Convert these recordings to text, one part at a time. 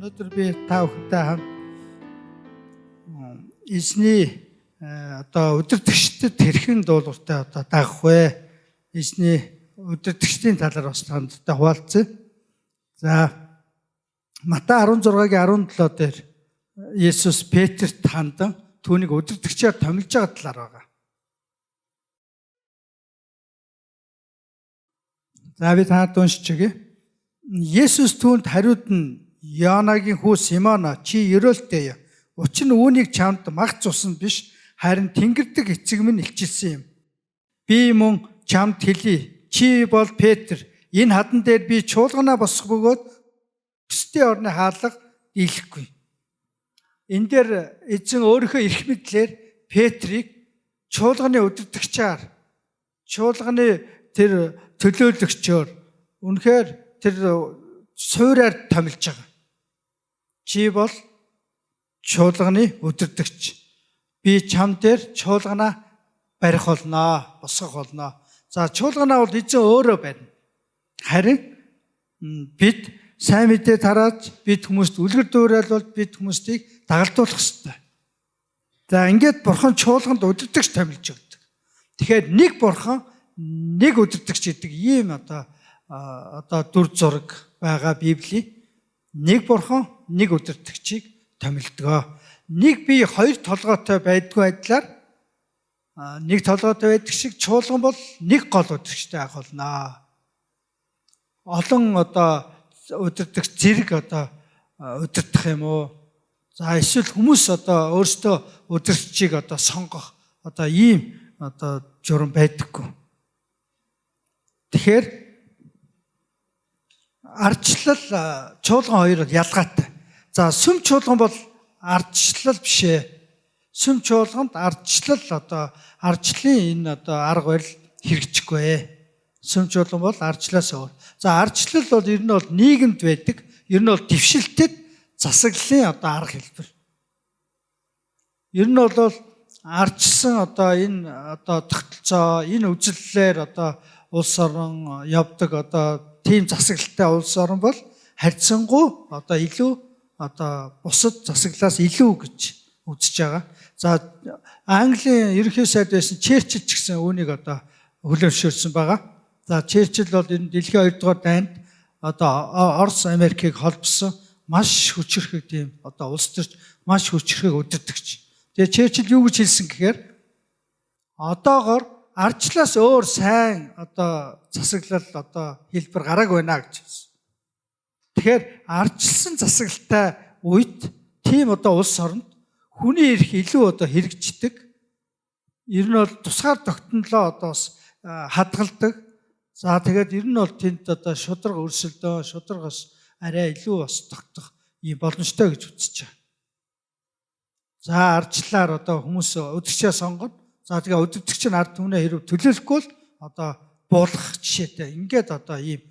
Өнөөдөр би та бүхэнтэй хамт эзний удирдагчдад хэрхэн дуулууртай дагах вэ? Эзний удирдагчдын талаар бас тандтай хуваалцъя. За Матай 16-гийн 17 дээр Есүс Петрт хандан түүнийг удирдагчаар томилж байгаа талаар байгаа. За би танад уншиж өгье. Есүс түүнд хариуд нь Янагийн хүү Симона чи ерөөлтэй юм. Учир нь үүнийг чамд магц усан биш харин тэнгэрдэг эцэг минь илчилсэн юм. Би мөн чамд хэлье. Чи бол Петр. Энэ хадан дээр би чуулганаа босгох бөгөөд бусдын орны хаалга дийлэхгүй. Энэ дээр эзэн өөрийнхөө эрх мэдлээр Петрийг чуулганы удирдагчаар, чуулганы тэр төлөөлөгчөөр үнэхээр тэр суурьаар томилж байгаа. Чи бол чуулганы удирдагч. Би чам дээр чуулганаа барих болно, босгох болно. За чуулганаа бол эзэн өөрөө барина. Харин бид сайн мэдээ тарааж бид хүмүүст үлгэр дуурайлбал бид хүмүүстийг дагалдуулах ёстой. За ингээд бурхан чуулганд удирдагч томилж өгдөг. Тэгэхээр нэг бурхан нэг удирдагч гэдэг ийм дүр зураг байгаа Библийн. Нэг бурхан нэг удирдагчийг томилдог. Нэг бие хоёр толгойтой байдгүй адилаар нэг толгойтой байдаг шиг чуулган бол нэг гол удирдагчтай байх болно. Олон удирдагч зэрэг удирдах юм уу? За эсвэл хүмүүс өөрсдөө удирдагчийг сонгох ийм журам байдаггүй. Тэгэхээр ардчлал чуулган хоёр ялгаатай. За сүм чуулган бол ардчлал биш ээ. Сүм чуулганд ардчлал ардчлалын энэ арга барил хэрэгжихгүй. Сүм чуулган бол ардчлалаас өөр. За ардчлал бол ер нь бол нийгэмд байдаг. Ер нь бол дэвшилтэд засаглалын арга хэлбэр. Ер нь бол ардчсан энэ тогтолцоо, энэ үзэллээр улс орон явдаг тийм засаглалтай улс орон бол харьцангуй илүү бусад засаглалаас илүү гэж үзэж байгаа. За Английн ерөнхий сайд байсан Черчилль ч гэсэн үүнийг хүлээмжшүүлсэн байгаа. За Черчилль бол энэ дэлхийн 2 дугаар дайнд Орос Америкийг холбосон маш хүчрхэг тийм улс төрч маш хүчрхэг удирдагч. Тэгээ Черчилль юу гэж хэлсэн гэхээр одоогоор ардчлалаас өөр сайн засаглал хэлбэр гараагүй байна гэж хэлсэн. Тэгэхээр ардчилсан засаглалтай үед тийм улс оронд хүний эрх илүү хэрэгждэг. Ер нь бол тусгаар тогтнолоо хадгалдаг. За тэгээд ер нь бол тэнд шудраг өрсөлдөө, шудрагаас арай илүү тогтох ийм боломжтой гэж үзэж байгаа. За ардчлалаар хүмүүс удирдагчаа сонгоно. За тэгээ удирдагч нь ард түмнээ хэрэг төлөөлөхгүй бол буулгах жишээтэй. Ингээд ийм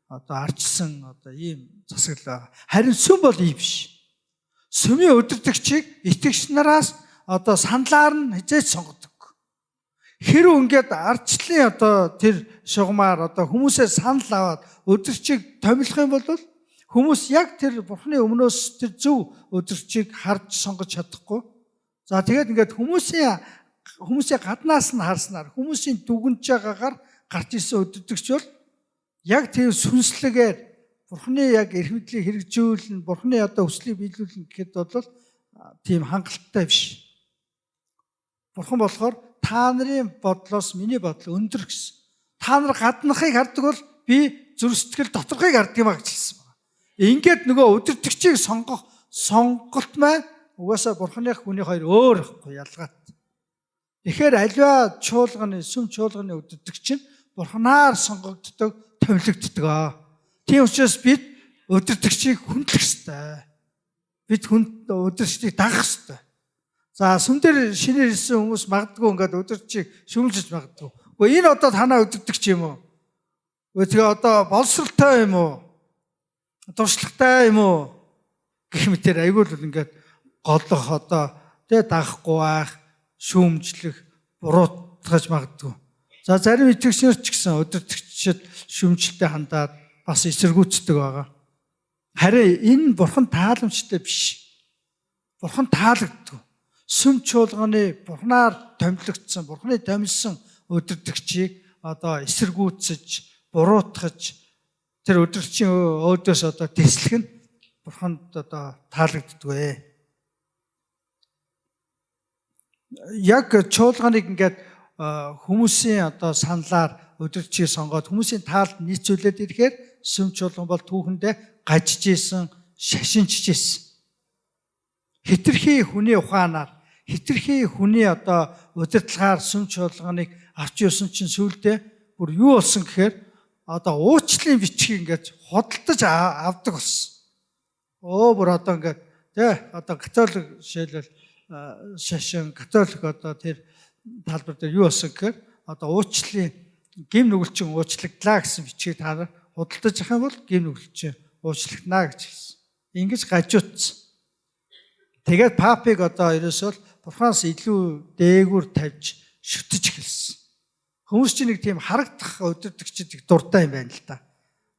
ардчсан ийм засаглал. Харин сүм бол ийм биш. Сүмийн удирдагчийг итгэгч нараас саналаар нь хизээж сонгодог. Хэрвээ ингээд ардчлалын тэр шугамар хүмүүсээ санал аваад удирдагчийг томилох юм бол хүмүүс яг тэр бурхны өмнөөс тэр зөв удирдагчийг харж сонгож чадахгүй. За тэгээд ингээд хүмүүсийн гаднаас нь харснаар хүмүүсийн дүгнж байгаагаар гарч ирсэн удирдагч бол яг тийм сүнслэгээр бурхны яг эрх мэдлийг хэрэгжүүлнэ, бурхны хүслийг биелүүлнэ гэхэд бол тийм хангалттай биш. Бурхан болохоор та нарын бодлоос миний бодол өндөр гэсэн. Та нар гаднахыг хардаг бол би зүрх сэтгэл доторхыг хардаг юм а гэж хэлсэн байна. Ингээд нөгөө удирдагчийг сонгох сонголт маань угаасаа бурханых хүний хоёр өөр ихгүй ялгаатай. Тэгэхээр аливаа чуулганы сүм чуулганы удирдагч нь бурханаар сонгогддог, томилогддог. Тийм учраас бид удирдагчийг хүндлэх ёстой. Бид удирдагчийг дагах ёстой. За сүм дээр шинээр ирсэн хүмүүс магадгүй ингээд удирдагчийг шүмжилж магадгүй. Гэхдээ энэ танаа удирдагч юм уу? Тэгээ боловсралтай юм уу? Туршлагатай юм уу? Гэх мэтээр айгүй л ингээд голох тэгээ дагахгүй байх, шүүмжлэх, буруутгаж магадгүй. За зарим итгэгчнэр ч гэсэн удирдагчид шүүмжлэлтэй хандаад бас эсэргүүцдэг байгаа. Харин энэ бурхан тааламжтай биш. Бурхан таалагддаг. Сүм чуулганы бурханаар томилогдсон, бурханы томилсон өдөртөгчийг эсэргүүцэж, буруутгаж тэр өдөртөгчийн өөдөөс тэслэх нь бурханд таалагддаг. Яг чуулганыг ингээд хүмүүсийн саналаар өдөртөгчийг сонгоод хүмүүсийн таалд нийцүүлээд ирэхээр сүм чуулган бол түүхэндээ гажиж исэн, шашинчж исэн. Хитрхи хүний ухаанаар, хитрхи хүний удирдлагаар сүм чуулганыг авч явсан чинь сүүлдээ бүр юу болсон гэхээр уучлалын бичгийг ингээд худалдаж авдаг болсон. Бүр ингээд католик жишээлбэл шашин католик тэр талбар дээр юу болсон гэхээр уучлалын гим нүгэлчин уучлагдлаа гэсэн бичгийг та нар худалдаж авах юм бол гим нүгэлчин уучлагтнаа гэж хэлсэн. Ингэж гажуудсан. Тэгээд папыг ерөөсөө бурханаас илүү дээгүүр тавьж шүтэж эхэлсэн. Хүмүүс чинь нэг тийм харагдах өдөртөгчд их дуртай юм байна л да.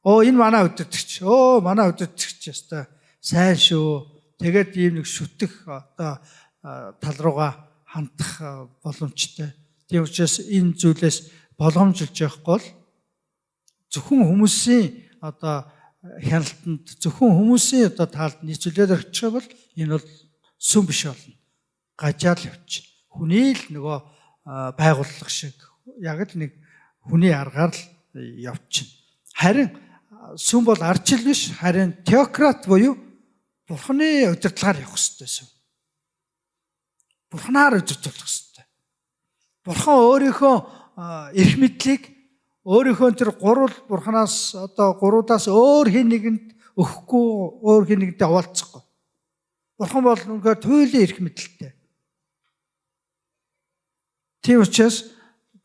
Энэ манай өдөртөгч. Манай өдөртөгч ястай сайн шүү. Тэгээд ийм нэг шүтэх тал руугаа хандах боломжтой. Тийм учраас энэ зүйлээс болгоомжлж явахгүй бол зөвхөн хүмүүсийн хяналтанд, зөвхөн хүмүүсийн таалд нийцүүлээд орчих бол энэ бол сүм биш болно. Гажаал явчих. Хүний л нөгөө байгууллага шиг яг л нэг хүний аргаар л явчихна. Харин сүм бол ардчил биш, харин теократ буюу бурханы удирдлагаар явах хэрэгтэй сүм. Бурханаар удирдуулах хэрэгтэй. Бурхан өөрийнхөө эрх мэдлийг өөрийнхөө тэр гурвал бурханаас гурвуудаас өөр хэн нэгэнд өгөхгүй, өөр хэн нэгтэй хуваалцахгүй. Бурхан бол үнэхээр туйлын эрх мэдэлтэй. Тийм учраас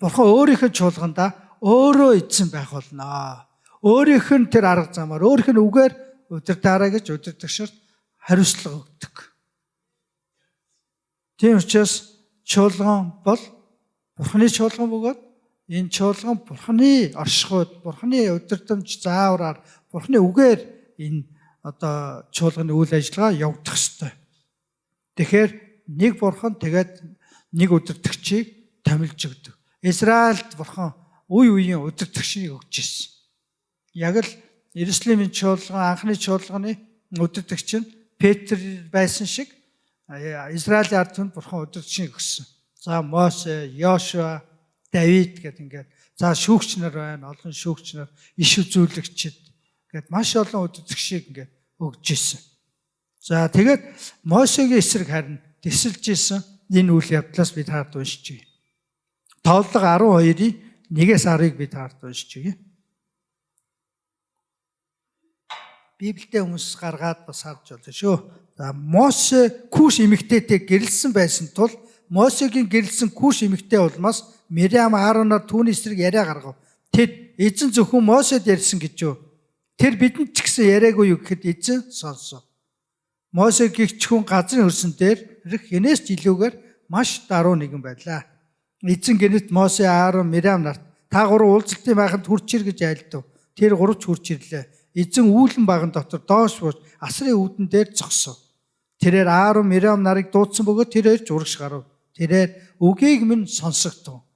бурхан өөрийнхөө чуулгандаа өөрөө эзэн байх болно. Өөрийнх нь тэр арга замаар, өөрийнх нь үгээр удирдаарай гэж удирдагчид хариуцлага өгдөг. Тийм учраас чуулган бол бурханы чуулган бөгөөд энэ чуулган бурханы оршихуйд, бурханы удирдамж заавраар, бурханы үгээр энэ чуулганы үйл ажиллагаа явагдах ёстой. Тэгэхээр нэг бурхан тэгээд нэг удирдагчийг томилж өгдөг. Израильд бурхан үе үеийн удирдагчийг өгч ирсэн. Яг л Иерусалимын чуулган, анхны чуулганы удирдагч нь Петр байсан шиг Израилийн ард түмэнд бурхан удирдагчийг өгсөн. За Мосе, Йошуа, Давид гэдэг ингээд шүүгч нар байна, олон шүүгч нар, иш үзүүлэгчид гэд маш олон удирдагчийг ингээд өгж ирсэн. За тэгээд Мосегийн эсрэг харин тесэлж ирсэн энэ үйл явдлаас бид хаард уншиж байна. Тооллого 12-ийн 1-10-ыг бид хаард уншиж байна. Библиэд хүмүүс гаргаад бас харж байна шүү. За Мосе Куш эмэгтэйтэй гэрэлсэн байсан тул Мосегийн гэрэлсэн Куш эмэгтэй улмаас Мириам Аароноор түүний эсрэг яриа гаргав. Тэд эзэн зөвхөн Мосед ярьсан гэж юу? Тэр бидэнд ч гэсэн яриаггүй юу гэхэд эзэн сонсов. Мосе гихчхүүн газрын хөрсөн дээр хинээс ч илүүгээр маш даруй нэгэн байлаа. Эзэн гэнэт Мосе, Аарон, Мириам нарт та гурав уулзалтын байханд хурч ир гэж айлдав. Тэр гурвч хурч ирлээ. Эзэн үүлэн баган дотор доош бууж асрын үүдэн дээр зогсов. Тэрээр Аарон, Мириам нарыг дуудсан бөгөөд тэрээр журагш гарав. Тэрээр үгийг минь сонсогдов.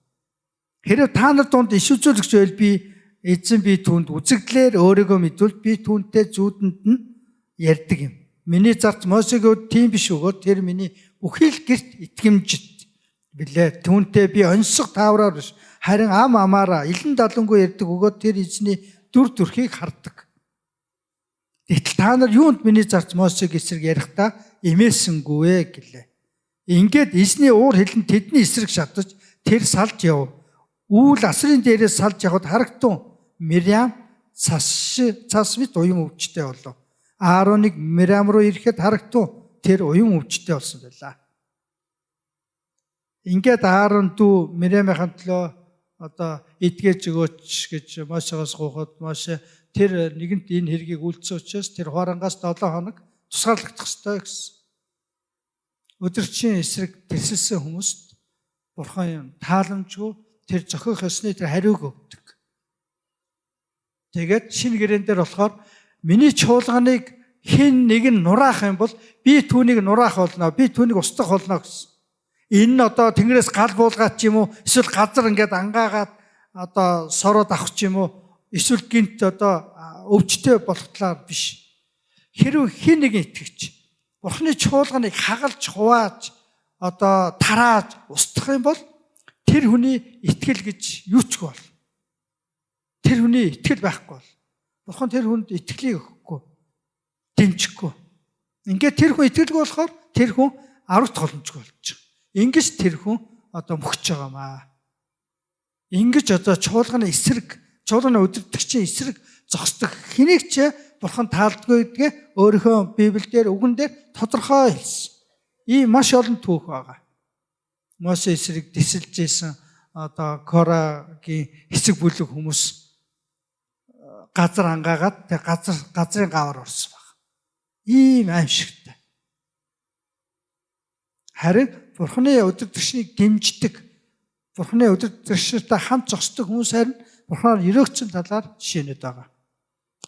Хэрэг та нар донд иш үзүүлэгч байл би эзэн би түүнд үзэгдлээр өөрийгөө мэдвэл би түүнтэй зүүдэнд нь ярьдаг юм. Миний зарц Мосегийн тийм биш өгөөд тэр миний бүхий л гэрт итгэмжит билээ. Түүнтэй би онцлог таавраар биш харин ам амаараа илэн далангүй ярьдаг өгөөд тэр эзний дүр төрхийг хардаг. Гэтэл та нар юунд миний зарц Мосегийн эсрэг ярихдаа имээсэнгүвэ гэлээ. Ингээд эзний уур хилэн тэдний эсрэг шатаж тэр салж яв. Үүл асрын дээрээс салж явхад харагтун Мириам цас мэт уян өвчтэй болов. Аароныг Мириам руу ирэхэд харагтун тэр уян өвчтэй болсон байлаа. Ингээд Аарон дүү Мириамын төлөө эдгэж өгөөч гэж Мосегоос гуйхад Мосе тэр нэгэнт энэ хэргийг үйлдсэн учраас тэр хооронгоос 7 хоног тусгаарлагдах ёстой гэсэн. Өдөрчийн эсрэг тэрсэлсэн хүмүүст бурхан тааламжгүй тэр зохих ёсны тэр хариуг өгдөг. Тэгээд шинэ гэрээн дээр болохоор миний чуулганыг хэн нэг нь нураах юм бол би түүнийг нураах болно. Би түүнийг устгах болно гэсэн. Энэ нь одоо тэнгэрээс гал буулгаад ч юм уу, эсвэл газар ингээд ангаагаад одоо сороод авах ч юм уу, эсвэл гинт одоо өвчтэй болох талаар биш. Хэрвээ хэн нэг итгэж Бурхны чуулганыг хагалж хувааж одоо тарааж устгах юм бол тэр хүний итгэл гэж юу ч бол. Тэр хүний итгэл байхгүй бол. Бурхан тэр хүнд итгэлийг өгөхгүй. Дэмжихгүй. Ингээд тэр хүн итгэлгүй болохоор тэр хүн аврагт голомжгүй болж байгаа. Ингэж тэр хүн одоо мөхч байгаамаа. Ингэж одоо чуулганы эсрэг, чуулганы өдөртөгчийн эсрэг зогсдог хэнийг ч Бурхан таалдгүй гэдгээ өөрийнхөө Библиэлд үгэн дээр тодорхой хэлсэн. Ийм маш олон түүх байгаа. Мосе эсрэг дисэлж исэн одоо Корагийн хэсэг бүлэг хүмүүс газар ангаагаад тэг газрын гавар орсон баг. Ийм аимшигтай. Харин Бурханы өдөртөгчнийг дэмждэг, Бурханы өдөртөгчтэй хамт зогсдог хүмүүс харин Бурханаар өрөөгцөн талаар жишээнүүд байгаа.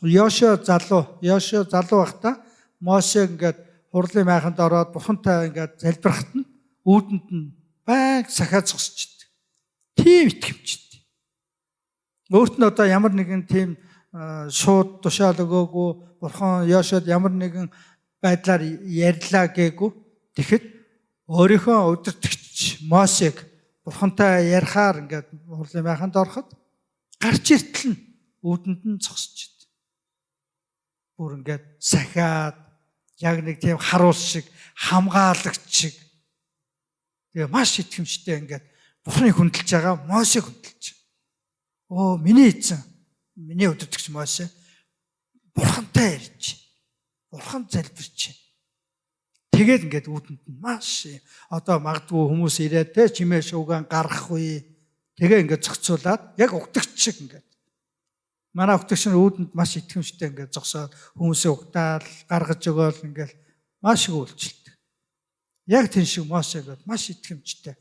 Йошуа залуу байхдаа Мосе ингээд хурлын майханд ороод Бурхантай ингээд залбирахад нь үүдэнд нь баян сахиад зогсож идэв. Тийм итгэмжтэй. Өөрт нь одоо ямар нэгэн тийм шууд тушаал өгөөгүй, Бурхан Йошуад ямар нэгэн байдлаар ярьлаа гээгүй. Тэгэхэд өөрийнхөө өдөртөгч Мосег Бурхантай ярихаар ингээд хурлын майханд ороход гарч иртэл нь үүдэнд нь зогсож идэв. Бүр ингээд сахиад яг нэг тийм харуул шиг, хамгаалагч шиг. Тэгээ маш итгэмжтэй ингээд Бурханы хүндэлж байгаа Мосег хүндэлж. Оо миний эзэн, миний өдөртөгч Мосе Бурхантай ярьж, Бурхан залбирч. Тэгээд ингээд үүдэнд нь маш одоо магадгүй хүмүүс ирээд те чимээ шуугаан гарахгүй. Тэгээ ингээд зохицуулаад яг угтагч шиг ингээд. Манай угтагч нь үүдэнд маш итгэмжтэй ингээд зогсоод хүмүүсээ угтаал гаргаж өгөөл ингээд маш их үйлчлдэг. Яг тэр шиг Мосег маш итгэмжтэй.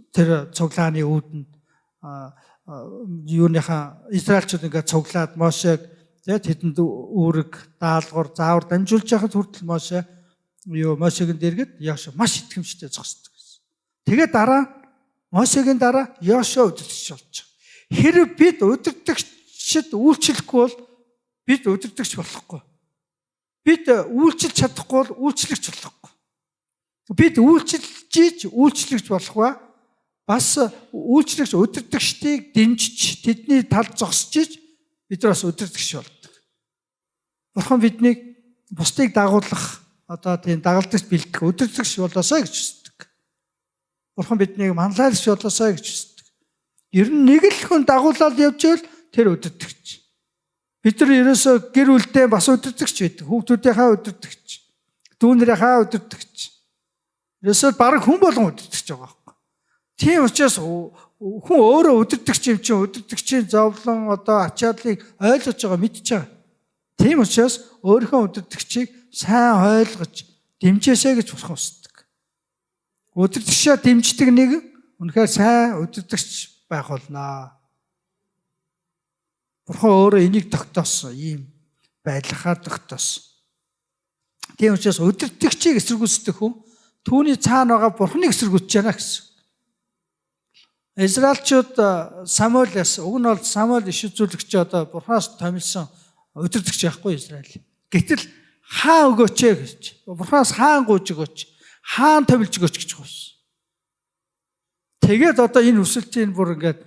Тэр цуглааны үүдэнд юуныхаа Израильчууд ингээд цуглаад Мосег тэдэнд үүрэг, даалгавар, заавар дамжуулж яхад хүртэл Мосегийн дэргэд Йошуа маш итгэмжтэй зогсдог гэсэн. Тэгээд Мосегийн дараа Йошуа өдөртөгч болж байгаа. Хэрэг бид өдөртөгчд үйлчлэхгүй бол бид өдөртөгч болохгүй. Бид үйлчлж чадахгүй бол үйлчлэгч болохгүй. Бид үйлчлэгч болох ба бас үйлчлэгч өдөртөгчдийг дэмжиж тэдний талд зогсож иж бид бас өдөртөгч болдог. Бурхан биднийг бусдыг дагуулах одоо тийм дагалдагч бэлдэх өдөртөгч болоосоо гэж хүсдэг. Бурхан биднийг манлайлагч болоосоо гэж хүсдэг. Ер нь нэг л хүн дагуулаад явж байвал тэр өдөртөгч. Бид нар ерөөсөө гэр бүлдээ бас өдөртөгч байдаг. Хүүхдүүдийнхээ өдөртөгч. Дүүнэрийнхээ өдөртөгч. Ерөөсөө баг хүн болгон өдөртөгч байгаа байхгүй. Тийм учраас хүн өөрөө өдөртөгч юм чинь өдөртөгчийн зовлон одоо ачааллыг ойлгож байгаа мэдж байгаа. Тийм учраас өөрийнхөө өдөртөгчийг сайн ойлгож дэмжээсэй гэж бурхан хүсдэг. Өдөртөгчөө дэмждэг нэг үнэхээр сайн өдөртөгч байх болно. Бурхан өөрөө энийг тогтоосон ийм байдлахаар тогтоосон. Тийм учраас өдөртөгчийг эсэргүүцдэг хүн түүний цаана байгаа Бурханыг эсэргүүцэж байна гэсэн. Израильчууд Самуэльс уг нь бол Самуэль иш үзүүлэгч одоо Бурханаас томилсон өдөртөгч байхгүй Израиль. Гэтэл хаан өгөөч гэж. Бурханаас хаан гуйж өгөөч. Хаан томилж өгөөч гэж гуйсан. Тэгээд одоо энэ өсөлтийн бүр ингээд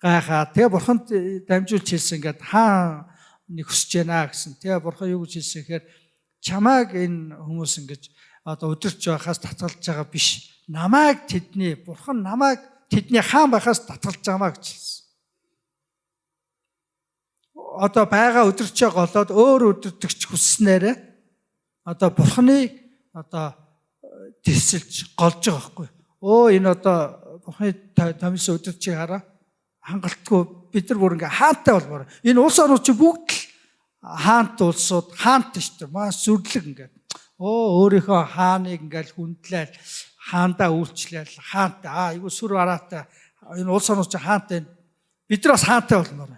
гайхаа. Тэгээ Бурханд дамжуулж хэлсэн ингээд хаан нэг хүсэж байна гэсэн. Тэгээ Бурхан юу гэж хэлсэн гэхээр чамааг энэ хүмүүс ингэж одоо өдөрч байхаас татгалж байгаа биш. Бурхан намайг тэдний хаан байхаас татгалж байгаамаа гэж хэлсэн. Одоо байгаа өдөрчөө голоод өөр өдөртөгч хүсснээрээ одоо Бурханыг одоо дэвсэлж голж байгаа байхгүй. Энэ одоо Бурханы томилсон өдөрчийг хараа хангалтгүй бид нар бүр ингээ хаантай болмоор. Энэ улс орнууд чи бүгд л хаант улсууд хаант шүү дээ. Маш зүрлэг ингээ. Өөрийнхөө хааныг ингээл хүндлээл хаандаа үйлчлээл хаант айгу сүр араатай энэ улс орнууд чи хаантай бид нар бас хаантай болмоор.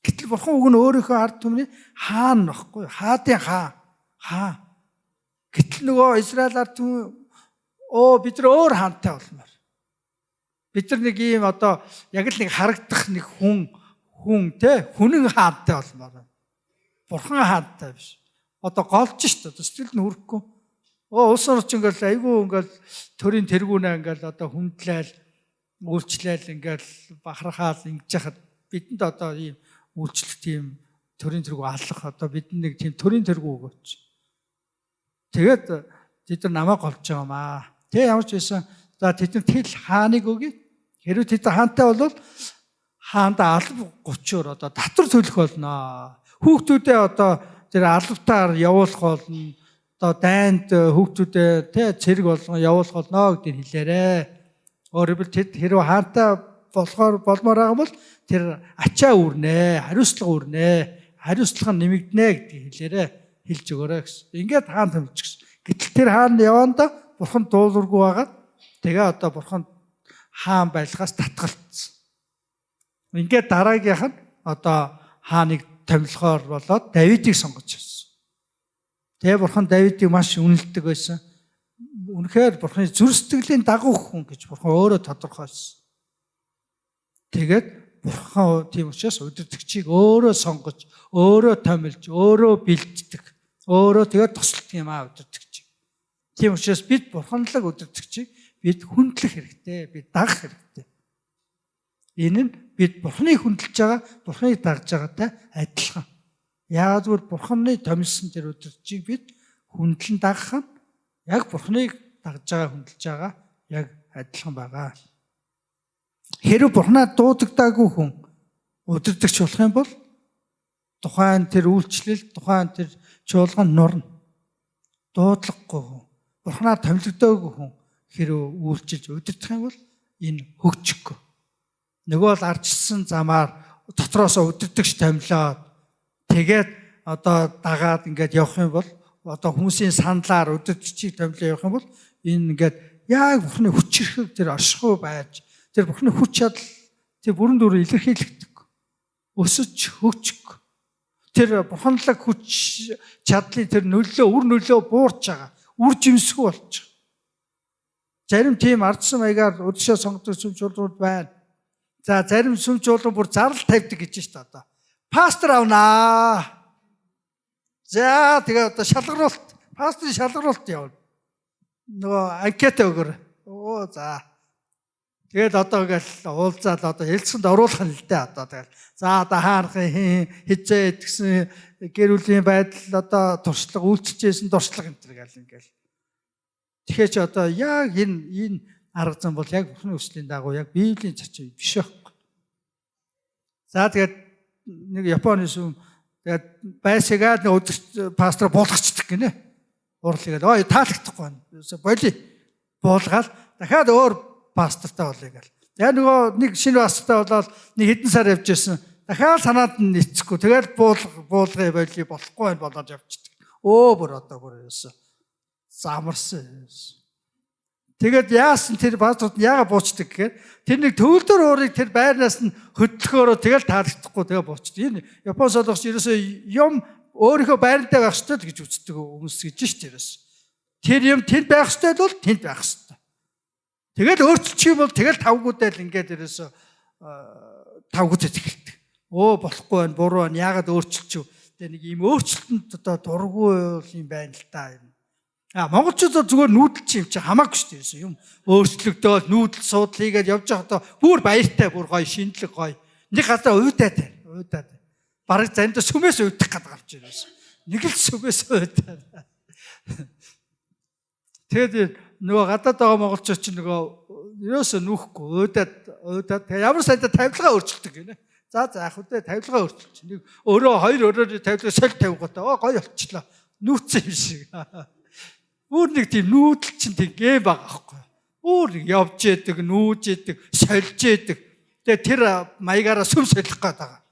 Гэтэл бурхан үг нь өөрийнхөө ард түмний хаан баггүй. Хаадын хаа. Гэтэл нөгөө Израиль ард түмэн бид нар өөр хаантай болмоор. Бид нар нэг ийм одоо яг л нэг харагдах нэг хүн те хүнэн хаантай болмоор. Бурхан хаантай биш. Одоо голж шүү дээ. Сэтгэл нь хүрэхгүй. Улс орч ингээл айгүй ингээл төрийн тэргүүнээ ингээл одоо хүндлээл үйлчлээл ингээл бахархаал ингэж яхад бидэнд одоо ийм үйлчлэх тийм төрийн тэргүү алах одоо бидний нэг тийм төрийн тэргүү өгөөч. Тэгээд тэд нар намайг голж байгаа маа. Тэ ямар ч байсан за тэдэнд тэл хааныг өгье. Хэрвээ тэд хаантай бол хаанда алба 30-оор одоо татвар төлөх болно. Хүүхдүүдээ одоо тэр албатаар явуулах болно. Одоо дайнд хүүхдүүдээ тэ цэрэг болгон явуулах болно гэдгийг хэлээрээ. Өөрөөр тэд хэрвээ хаантай болмоор байгаа бол тэр ачаа үрнэ, хариуцлага үрнэ, хариуцлага нь нэмэгдэнэ гэдгийг хэлээрээ хэлж өгөөрэй гэсэн. Ингээд хаан томч гэсэн. Гэтэл тэр хаан явандаа бурхан дуулуургүй байгаад тэгээ одоо бурхан хаан байлгаас татгалцсан. Ингээд дараагийнх нь одоо хааныг томилохоор болоод Давидыг сонгож авсан. Тэгээ бурхан Давидыг маш үнэлдэг байсан. Үнэхээр бурханы зүрх сэтгэлийн дагуу хүн гэж бурхан өөрөө тодорхойлсон. Тэгээд бурхан тийм учраас удирдагчийг өөрөө сонгож, өөрөө томилж, өөрөө бэлддэг. Өөрөө тэгээд тусалдаг юм удирдагчийг. Тийм учраас бид бурханлаг удирдагчийг бид хүндлэх хэрэгтэй, бид дагах хэрэгтэй. Энэ нь бид бурханы хүндэлж байгаа, бурханы дагж байгаатай адилхан. Яагаад гэвэл бурханы томилсон тэр удирдагчийг бид хүндлэн дагах нь яг бурханыг дагж байгаа, хүндэлж байгаа яг адилхан байгаа. Хэрвээ бурханаа дуудагдаагүй хүн удирдагч болох юм бол тухайн тэр үйлчлэл, тухайн тэр чуулган нурна. Дуудлагагүй хүн, бурханаа томилогдоогүй хүн хэрвээ үйлчилж удирдах юм бол энэ хөгжихгүй. Нөгөө л арчилсан замаар дотроос удирдагч томилоод тэгээд одоо дагаад ингээд явах юм бол одоо хүмүүсийн саналаар удирдагчийг томилоо явах юм бол энэ ингээд яг бурхны хүч хэрэг тэр оршихуй байж тэр бурхны хүч чадал тэр бүрэн дүр илэрхийлэгдэг. Өсөж хөгжих. Тэр бурханлаг хүч чадлын тэр нөлөө, үр нөлөө буурч байгаа. Үр жимсгүй болж байгаа. Зарим тийм ардсан маягаар өдөршөө сонгодог сүм чуулгууд байна. За зарим сүм чуулган бүр зарлал тавьдаг гэж шүү дээ одоо. Пастор авнаа. За тэгээ одоо шалгаруулалт, пасторын шалгаруулалт явна. Нөгөө анкета өгөр. За. Тэгээд одоо ингээл уулзаад одоо хэлцэнд оруулах нь л дээ одоо тэгэл. За одоо хаанхын хизээ гэсэн гэр бүлийн байдал одоо туршлага үйлчилжсэн туршлага энэ төр гэл ингээл. Тэгэхээр ч одоо яг энэ арга зам бол яг бурхны хүслийн дагуу яг Библийн зарчим биш байхгүй. За тэгээд нэг Японы сүм тэгээд байсагаад нэг өдөрт пастор буулгачдаг гинэ. Уурлыгээд таалагдахгүй байна. Боли буулгаад дахиад өөр пастортай болъё гэл. Яг нөгөө нэг шинэ пастортай болоод нэг хэдэн сар явж ирсэн. Дахиад санаанд нь нийцэхгүй. Тэгээд буулгая болъё болохгүй байх болоод явчихдаг. Бүр одоо бүр юусэн. Замарсан. Тэгээд яасан тэр пасторт яага буучдаг гэхээр тэр нэг төвлөр уурыг тэр байрнаас нь хөдлөхөөрөө тэгэл таалагдахгүй тэгээ буучдаг. Энэ Япон солонгос ерөөсөө юм өөрийнхөө байрантай байх ёстой гэж үздэг хүмүүс гэж шүү дээ ерөөс. Тэр юм тэнд байх ёстой бол тэнд байх ёстой. Тэгэл өөрчлөчих юм бол тэгэл тавгуудаа л ингээд ерөөсөө тавгуудад эхэлдэг. Болохгүй байна, буруу байна. Яагаад өөрчлөчих вэ? Тэгээ нэг ийм өөрчлөлтөнд одоо дургүй юм байна л та юм. Монголчууд зүгээр нүүдэлч юм чи хамаагүй шүү дээ юм. Өөрчлөгдөөл нүүдэл суудл хийгээд явж байгаа одоо бүр баяртай, бүр гоё, шинэлэг гоё. Нэг газар уйдаад. Бараг занд сүмээс уйдах гэдэг авч ирээс. Нэг л сүмээс уйдаад. Тэгээд нөгөө гадаад байгаа монголчууд чинь нөгөө ерөөсөө нүүхгүй уйдаад ямар сайдаа тавилгаа өөрчилдөг гинэ. За яг хөдөө тавилгаа өөрчилж. Нэг өөрөө тавилгаа соль тавиггатаа гоё болчихлоо. Нүүцсэн юм шиг. Өөр нэг тийм нүүдэл чинь тийм байгаа байхгүй. Өөр явж яадаг, нүүж яадаг, сольж яадаг. Тэгээ тэр маягаараа сүм солих гээд байгаа.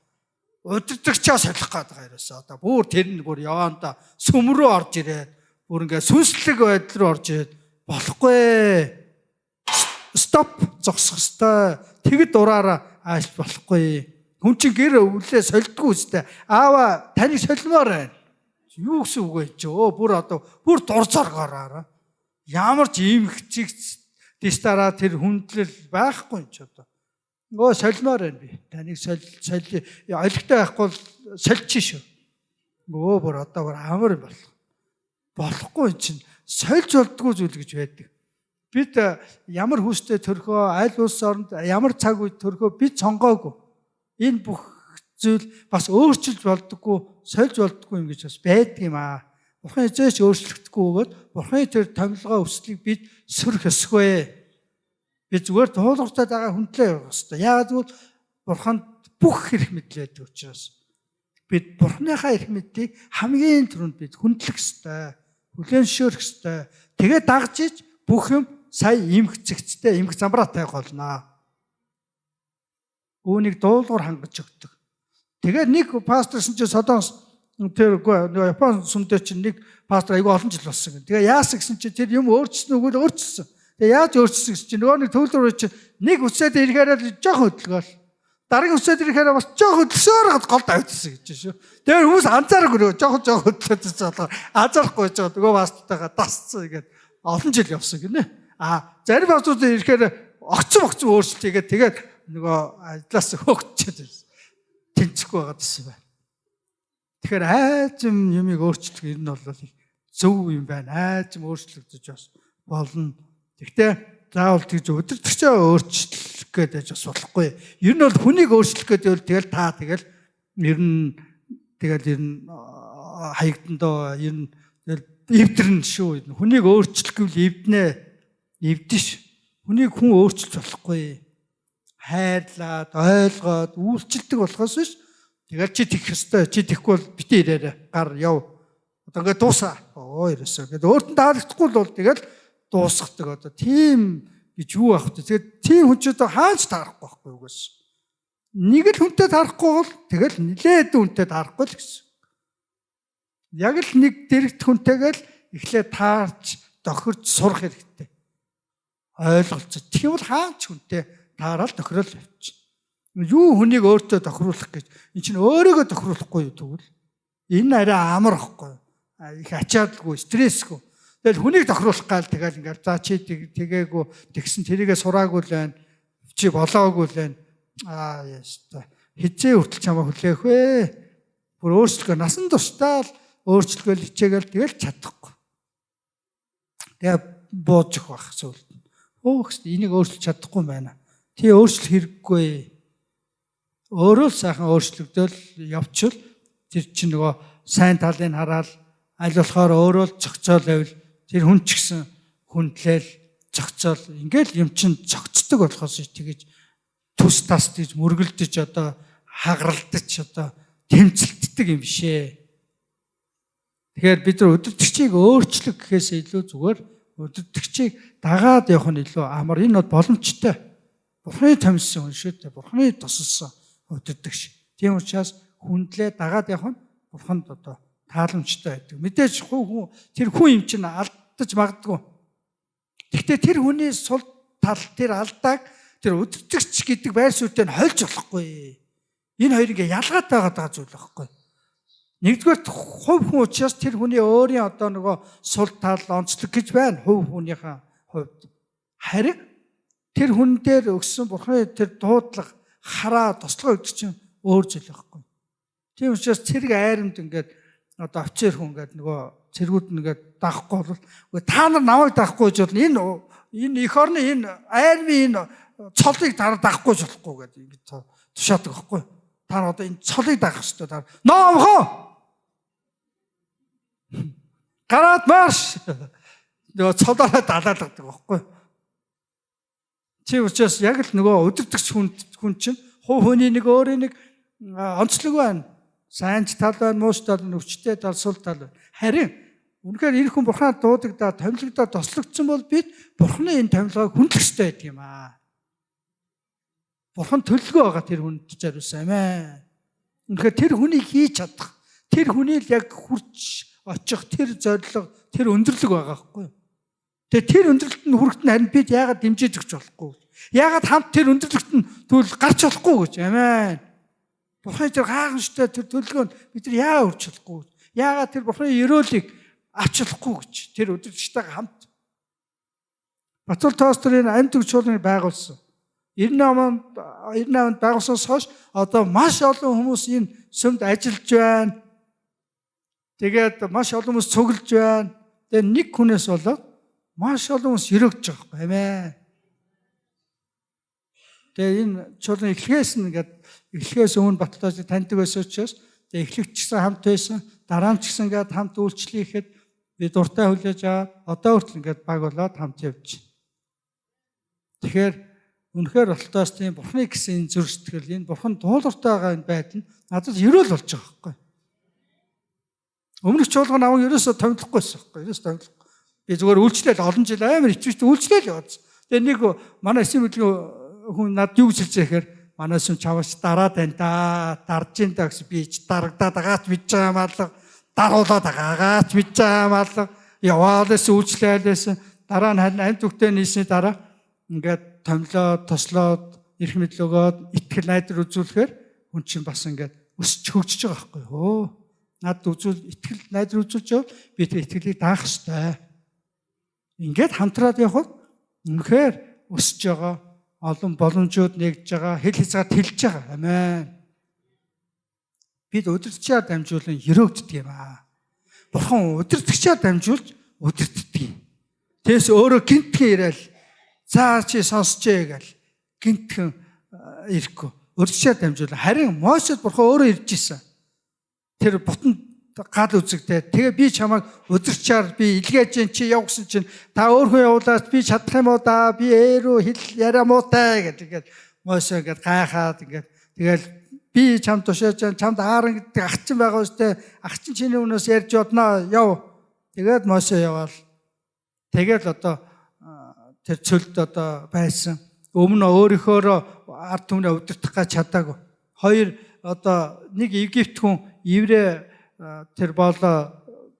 Удирдагчаа солих гээд байгаа ерөөсөө. Одоо бүр тэр нь бүр яваанда сүм рүү орж ирээд бүр ингээ сүнслэг байдал руу орж ирээд болохгүй. Стоп зогсох ёстой. Тэгэд ураараа ааш болохгүй. Хүн чинь гэр өвлөө сольдгүй үстэй. Аава таныг солимоор байна. Юу гэсэн үг вэ чи? Бүр одоо бүр дурцаргаараа. Ямар ч ийм хчиг дистараа тэр хүндлэл байхгүй ч одоо. Солимоор байна би. Таныг олигтой байхгүй бол сольчих шүү. Бүр одоо бүр амар юм болохгүй чинь сольж болдгоо зүйл гэж байдаг. Бид ямар хүстэй төрхөө аль улс оронд ямар цаг үед төрхөө бид сонгоогүй. Энэ бүх зүйл бас өөрчилж болдоггүй, сольж болдоггүй юм гэж бас байдаг юм аа. Бурхан эзэж өөрчлөгдөхгүй бөгөөд Бурханы тэр томилгоо өслийг бид сөрөх ёсгүй. Бид зүгээр туулгартай байгаа хүндлээ явах ёстой. Яагаад гэвэл Бурханд бүх эрх мэдэл байдаг учраас бид Бурханыхаа эрх мэдлийг хамгийн түрүүнд бид хүндлэх ёстой, хүлээншөөрөх ёстой. Тэгээ дагж иж бүх юм сая эмх цэгцтэй, эмх замбраатай болно. Үүнийг дуулуур хангаж өгдөг. Тэгээд нэг пастор чинь Солонгос тэр Япон сүмдээ чинь нэг пастор айгүй олон жил болсон гэн. Тэгээ яасан гэсэн чинь тэр юм өөрчлөсөн үгүй л өөрчлөсөн. Тэгээ яаж өөрчлөсөн гэсэн чинь нөгөө нэг төвлөрөө чинь нэг үсээд ирэхээр жоох хөдөлгөөл. Дараагийн үсээд ирэхээр бас жоох хөдөлсөөр гол давчихсан гэж шүү. Тэр хүмүүс анзаарахгүй нөгөө жоох хөдлөөдсөн болоо анзаарахгүй байж байгаа. Нөгөө пастортойгоо дасцсан гэдэг олон жил явсан гинэ. Зарим пасторууд ирэхээр огцом өөрчлөлтийгээ тэгээд нөгөө ажлаас хөөгчээд тэнцэхгүй байгаа гэсэн байна. Тэгэхээр айзм юмыг өөрчлөх ер нь бол зөв юм байна. Айзм өөрчлөгдөж бас болно. Гэхдээ заавал тэгж өдөртөгчөө өөрчлөх гэдэг бас болохгүй. Ер нь бол хүнийг өөрчлөх гэдэг тэгэл та тэгэл ер нь хаягдандаа ер нь эвдэрнэ шүү. Хүнийг өөрчлөх гэвэл эвдэн ш. Хүнийг хүн өөрчилж болохгүй. Хайрлаад, ойлгоод, үйлчлдэг болохоос биш. Тэгэл чи тэгэх ёстой. Чи тэгхгүй бол битээ ирээрээ. Гар яв. Одоо ингээд дуусаа. Ерөөсөө. Ингээд өөртөө таалагдахгүй бол тэгэл дуусгадаг. Одоо тийм гэж юу аах вэ? Тэгээд тийм хүн ч одоо хааж таарахгүй байхгүй юугаас. Нэг л хүнтэй таарахгүй бол тэгэл нилээд хүнтэй таарахгүй л гэсэн. Яг л нэг дэрэгт хүнтэйгээл эхлээд таарч, тохирч сурах хэрэгтэй. Ойлголцоо. Тийм бол хаач хүнтэй таарал тохирол явчих. Юу хүнийг өөртөө тохируулах гэж эн чинь өөрийгөө тохируулахгүй юу тэгвэл энэ арай амар ахгүй их ачаалгүй стрессгүй. Тэгэл хүнийг тохируулах гал тэгэл ингээл за чи тэгээгүй тэгсэн тэрийгээ сураагүй л байна. Чи болоогүй л байна. Яста хизээ хүртэл чамаа хүлээх вэ? Бүр өөрчлөгөө насан туршдаа л өөрчлөгөө хичээгээл тэгэл чадахгүй. Тэгээ бууж их байх зүйл. Энийг өөрчлөж чадахгүй юм байна. Тий өөрчлөх хэрэггүй. Өөрөө л сайхан өөрчлөгдөөл явчихвал тэр чинь нөгөө сайн талыг хараад аль болохоор өөрөө л цогцоол байвал тэр хүн ч гэсэн хүндлээл цогцоол ингээл юм чинь цогцдог болохоос тэгэж түс тас гэж мөргөлдөж одоо хагаралдаж одоо тэмцэлддэг юм бишээ. Тэгэхээр бид нар өдөртөгчийг өөрчлөх гэхээс илүү зүгээр өдөртөгчийг дагаад явах нь илүү амар. Энэ бол боломжтой. Бурханы томилсон хүн шүү дээ. Бурханы тусалсан өдөртөгч. Тийм учраас хүндлээ дагаад явах нь Бурханд одоо тааламжтай байдаг. Мэдээж тэр хүн юм чинь алдаж магадгүй. Гэхдээ тэр хүний сул тал тэр алдааг тэр өдөртөгч гэдэг байр суурьтай нь хольж болохгүй. Энэ хоёр ингээ ялгаатай байгаа зүйл байхгүй. Нэгдүгээр хувь хүн учраас тэр хүний өөрийн одоо нөгөө сул тал онцлог гэж байна. Хувь хүнийхээ хувьд. Харин тэр хүн дээр өгсөн Бурханы тэр дуудлага хараа тослогоо өгдөг чинь өөр зүйл байхгүй. Тийм учраас цэрэг айрамд ингээд одоо овчээр хүн ингээд нөгөө цэргүүд нь ингээд даахгүй бол та нар намайг даахгүй гэж бол энэ эх орны энэ айрмын энэ цолыг даахгүй болохгүй гэдэг ингээд тушаадаг байхгүй. Та нар одоо энэ цолыг даах хэрэгтэй. Та ноомхоо гараад марш нөгөө цолоороо далаалгадаг байхгүй. Тийм учраас яг л нөгөө өдөртөгч хүн чинь хувь хүний нэг өөрийн нэг онцлог байна. Сайн тал байна, муу тал, өвчтэй тал, сул тал байна. Харин үнэхээр энэ хүн Бурханад дуудагдаад томилогдоод тослогдсон бол бид Бурханы энэ томилгоог хүндлэх ёстой гэдэг юм аа. Бурхан төлөвлөгөө байгаа тэр хүнд зориулсан амин. Үнэхээр тэр хүнийг хийж чадах, тэр хүний л яг хүрч очих тэр зорилго, тэр өндөрлөг байгаа байхгүй юу? Тэгээ тэр өндөрлөлт нь хүрэхэд нь харин бид яагаад дэмжиж өгч болохгүй? Яагаад хамт тэр өндөрлөлт нь тэгвэл гарч болохгүй гэж амин. Бурхны тэр гайхамшигтай тэр төлөвлөгөөнд бид нар яа өрч чадахгүй. Яагаад тэр Бурхны өрөөлийг авч чадахгүй гэж тэр өдөржигчтэйгээ хамт Батул тоострын амьд өгч чуулганыг байгуулсан. 98 онд байгуулсанаас хойш одоо маш олон хүмүүс энэ сүмд ажиллаж байна. Тэгээд маш олон хүмүүс цуглаж байна. Тэгээд нэг хүнээс болоод маш олон хүмүүс өргөж байгаа байхгүй амин. Тэгээд энэ чуулган эхлэхээс нь ингээд эхлэхээс өмнө Батул тоострыг таньдаг байсан учраас тэгээд эхлэгч гэсэн хамт байсан. Дараа нь ч гэсэн ингээд хамт үйлчлэхэд би дуртай хүлээж аваад одоо хүртэл ингээд баг болоод хамт явж байна. Тэгэхээр үнэхээр Батултаас тийм Бурхны гэсэн энэ зүрх сэтгэл, энэ Бурхан дуулууртай байгаа энэ байдал надад ерөөл болж байгаа байхгүй. Өмнөх чуулган намайг ерөөсөө томилохгүйсэн байхгүй. Ерөөсөө томилохгүй. Би зүгээр үйлчлээл олон жил амар ичвэж үйлчлээл яваад. Тэгээ нэг манай эсийн хөдөлгөөн хүн над юу гэж хэлжээ гэхээр манай сүм чаваач дараад байна да. Дарж ин да гэсэн би ч дарагдаад агаач мэдж байгаа маалга, даруулаад агаач мэдж байгаа маалга, яваалээс үйлчлээлээс дараа нь харин амьд үгтэй нийсний дараа ингээд томлоод, тослоод, эрх мэдэл өгөөд, итгэл найдар үзүүлэхээр хүн чинь бас ингээд өсч хөгжиж байгаа байхгүй юу? Над итгэл найдар үзүүлж явал би тэр итгэлийг даах ёстой. Ингээд хамтраад явхад үнэхээр өсөж байгаа, олон боломжууд нэгж байгаа, хэл хязгаар тэлж байгаа. Амен. Бид удирдчаар дамжуулан өрөөгддөг юм аа. Бурхан удирдагчаар дамжуулж удирддаг. Тэс өөрөө гинтхэн ирээл за чи сонсчээ гэл гинтхэн ирэхгүй. Урдчаар дамжуулаа. Харин Мосед Бурхан өөрөө ирж исэн. Тэр бутанд гал үзэгдээ. Тэгээ би чамайг удирчаар би илгээж чинь чи явгсан чинь та өөрөө явуулаад би чадах юм уу да би eeroo хэл яриа муутай гэдэг. Мосед ингээд гайхаад ингээд тэгэл би чамд тушааж чамд ааран гэдэг ах чинь байгаа үстэй ах чинь чиний өмнөөс ярьж бодноо яв. Тэгээд Мосед яваал. Тэгэл одоо тэр цөлд одоо байсан. Өмнө өөрийнхөө ард түмнээ удирдах гэж чадаагүй. Хоёр одоо нэг Египт хүн еврей тэр боолоо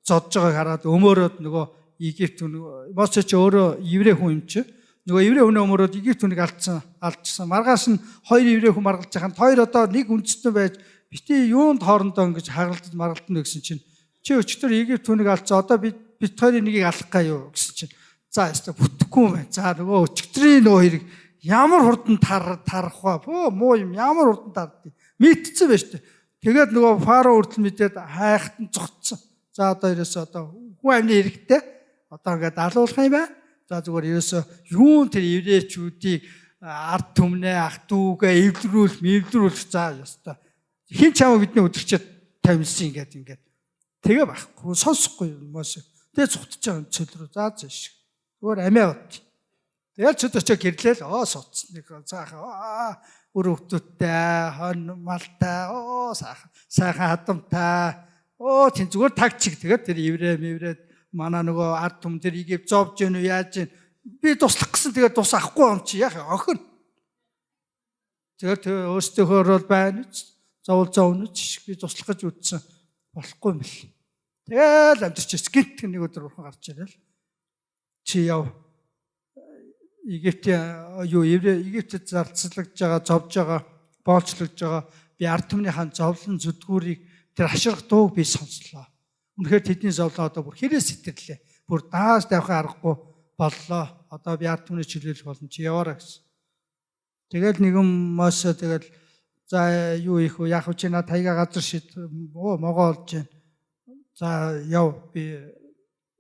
зодж байгааг хараад өмөрөөд нөгөө Египт хүн Мосед ч өөрөө еврей хүн юм чи. Нөгөө еврей хүн өмөрөөд Египт хүнийг алдчихсан. Маргааш нь хоёр еврей хүн маргалж байгаа. Хоёр одоо нэг үндэстэн байж бити юунд хоорондоо ингэж хагалдаж маргалдана гэсэн чинь чи өчтөр Египт хүнийг алдсан. Одоо бид хоёрын нэгийг алах гаа юу гэсэн чинь за яста бүтэхгүй юм байна. За нөгөө өчигдрийн нөгөө хэрэг ямар хурдан тарах вэ? Муу юм ямар хурдан тардыг мэдчихсэн байж тээ. Тэгээд нөгөө фаро хүртэл мэдээд хайхад нь зогтсон. За одоо ерөөсөө одоо хүн амны хэрэгтэй. Одоо ингээд алуулах юм байна. За зүгээр ерөөсөө юун тэр еврейчүүдийг ард түмнээ ах дүүгээ эвдрүүлэх за яста. Хин чамаа бидний өдөрчөд тавилсан ингээд. Тэгээ байхгүй сонсохгүй юм Мосед. Тэгээ цухтаж байгаа цөл рүү зааж. Өөр амиа бат. Тэгэл ч өдөрчөө гэрлээл суудсан. Нэг цаахан өр хөвтөттэй, хон малтай, сайхан хадамтай. Тийм зүгээр тагчиг. Тэгээд тэр еврей манай нөгөө ард түмэн тэр Египт зовж гэнэ яаж гэн би туслах гэсэн тэгээд тус авахгүй юм чи яах охин. Тэгээд өөртөөхөө бол байна. Зовно ч би туслах гэж үтсэн. Болохгүй юм л. Тэгэл амтэрчээс гинт нэг өдөр бурхан гарч ирэл. Чи яв Египтэд зарцлагж байгаа, зовж байгаа, боолчлогдж байгаа би ард түмнийхэн зовлон зүдгүүрийг тэр хаширх дууг би сонслоо. Үнэхээр тэдний зовлон одоо бүр хэрэг сэтэрлээ. Бүр дааж тавих аргагүй боллоо. Одоо би ард түмний чөлөөлөх болно чи яваарай гэсэн. Тэгэл нэгэн Мосед тэгэл за юу их вэ? Яг чи над таяга газар шид могоо олж байна. За яв би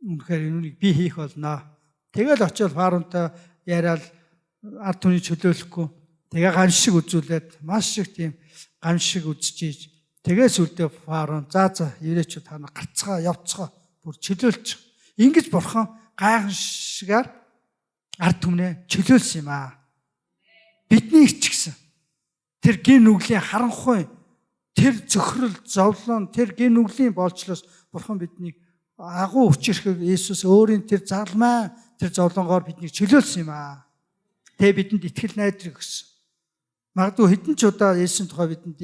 үнэхээр энийг би хийх болно. Тэгэл очиод фаронтой яриад ард түмний чөлөөлөхгүй. Тэгээ гамшиг үзүүлээд маш их тийм гамшиг үзчихийж тэгээ сүлдээ фарон за еврейчүүд та нар гарцгаа явцгаа бүр чөлөөлж. Ингэж бурхан гайхамшигаар ард түмнээ чөлөөлсөн юм аа. Бидний ч гэсэн тэр гин нүглийн харанхуй тэр зөхрөл зовлон тэр гин нүглийн болцлоос бурхан биднийг агуу өчирхэг Иесус өөрийн тэр залмаа тэр зовлонгоор биднийг чөлөөлсөн юм аа. Тэгээ бидэнд итгэл найдрыг өгсөн. Магадгүй хэдэн ч удаа Иесусийн тухай бидэнд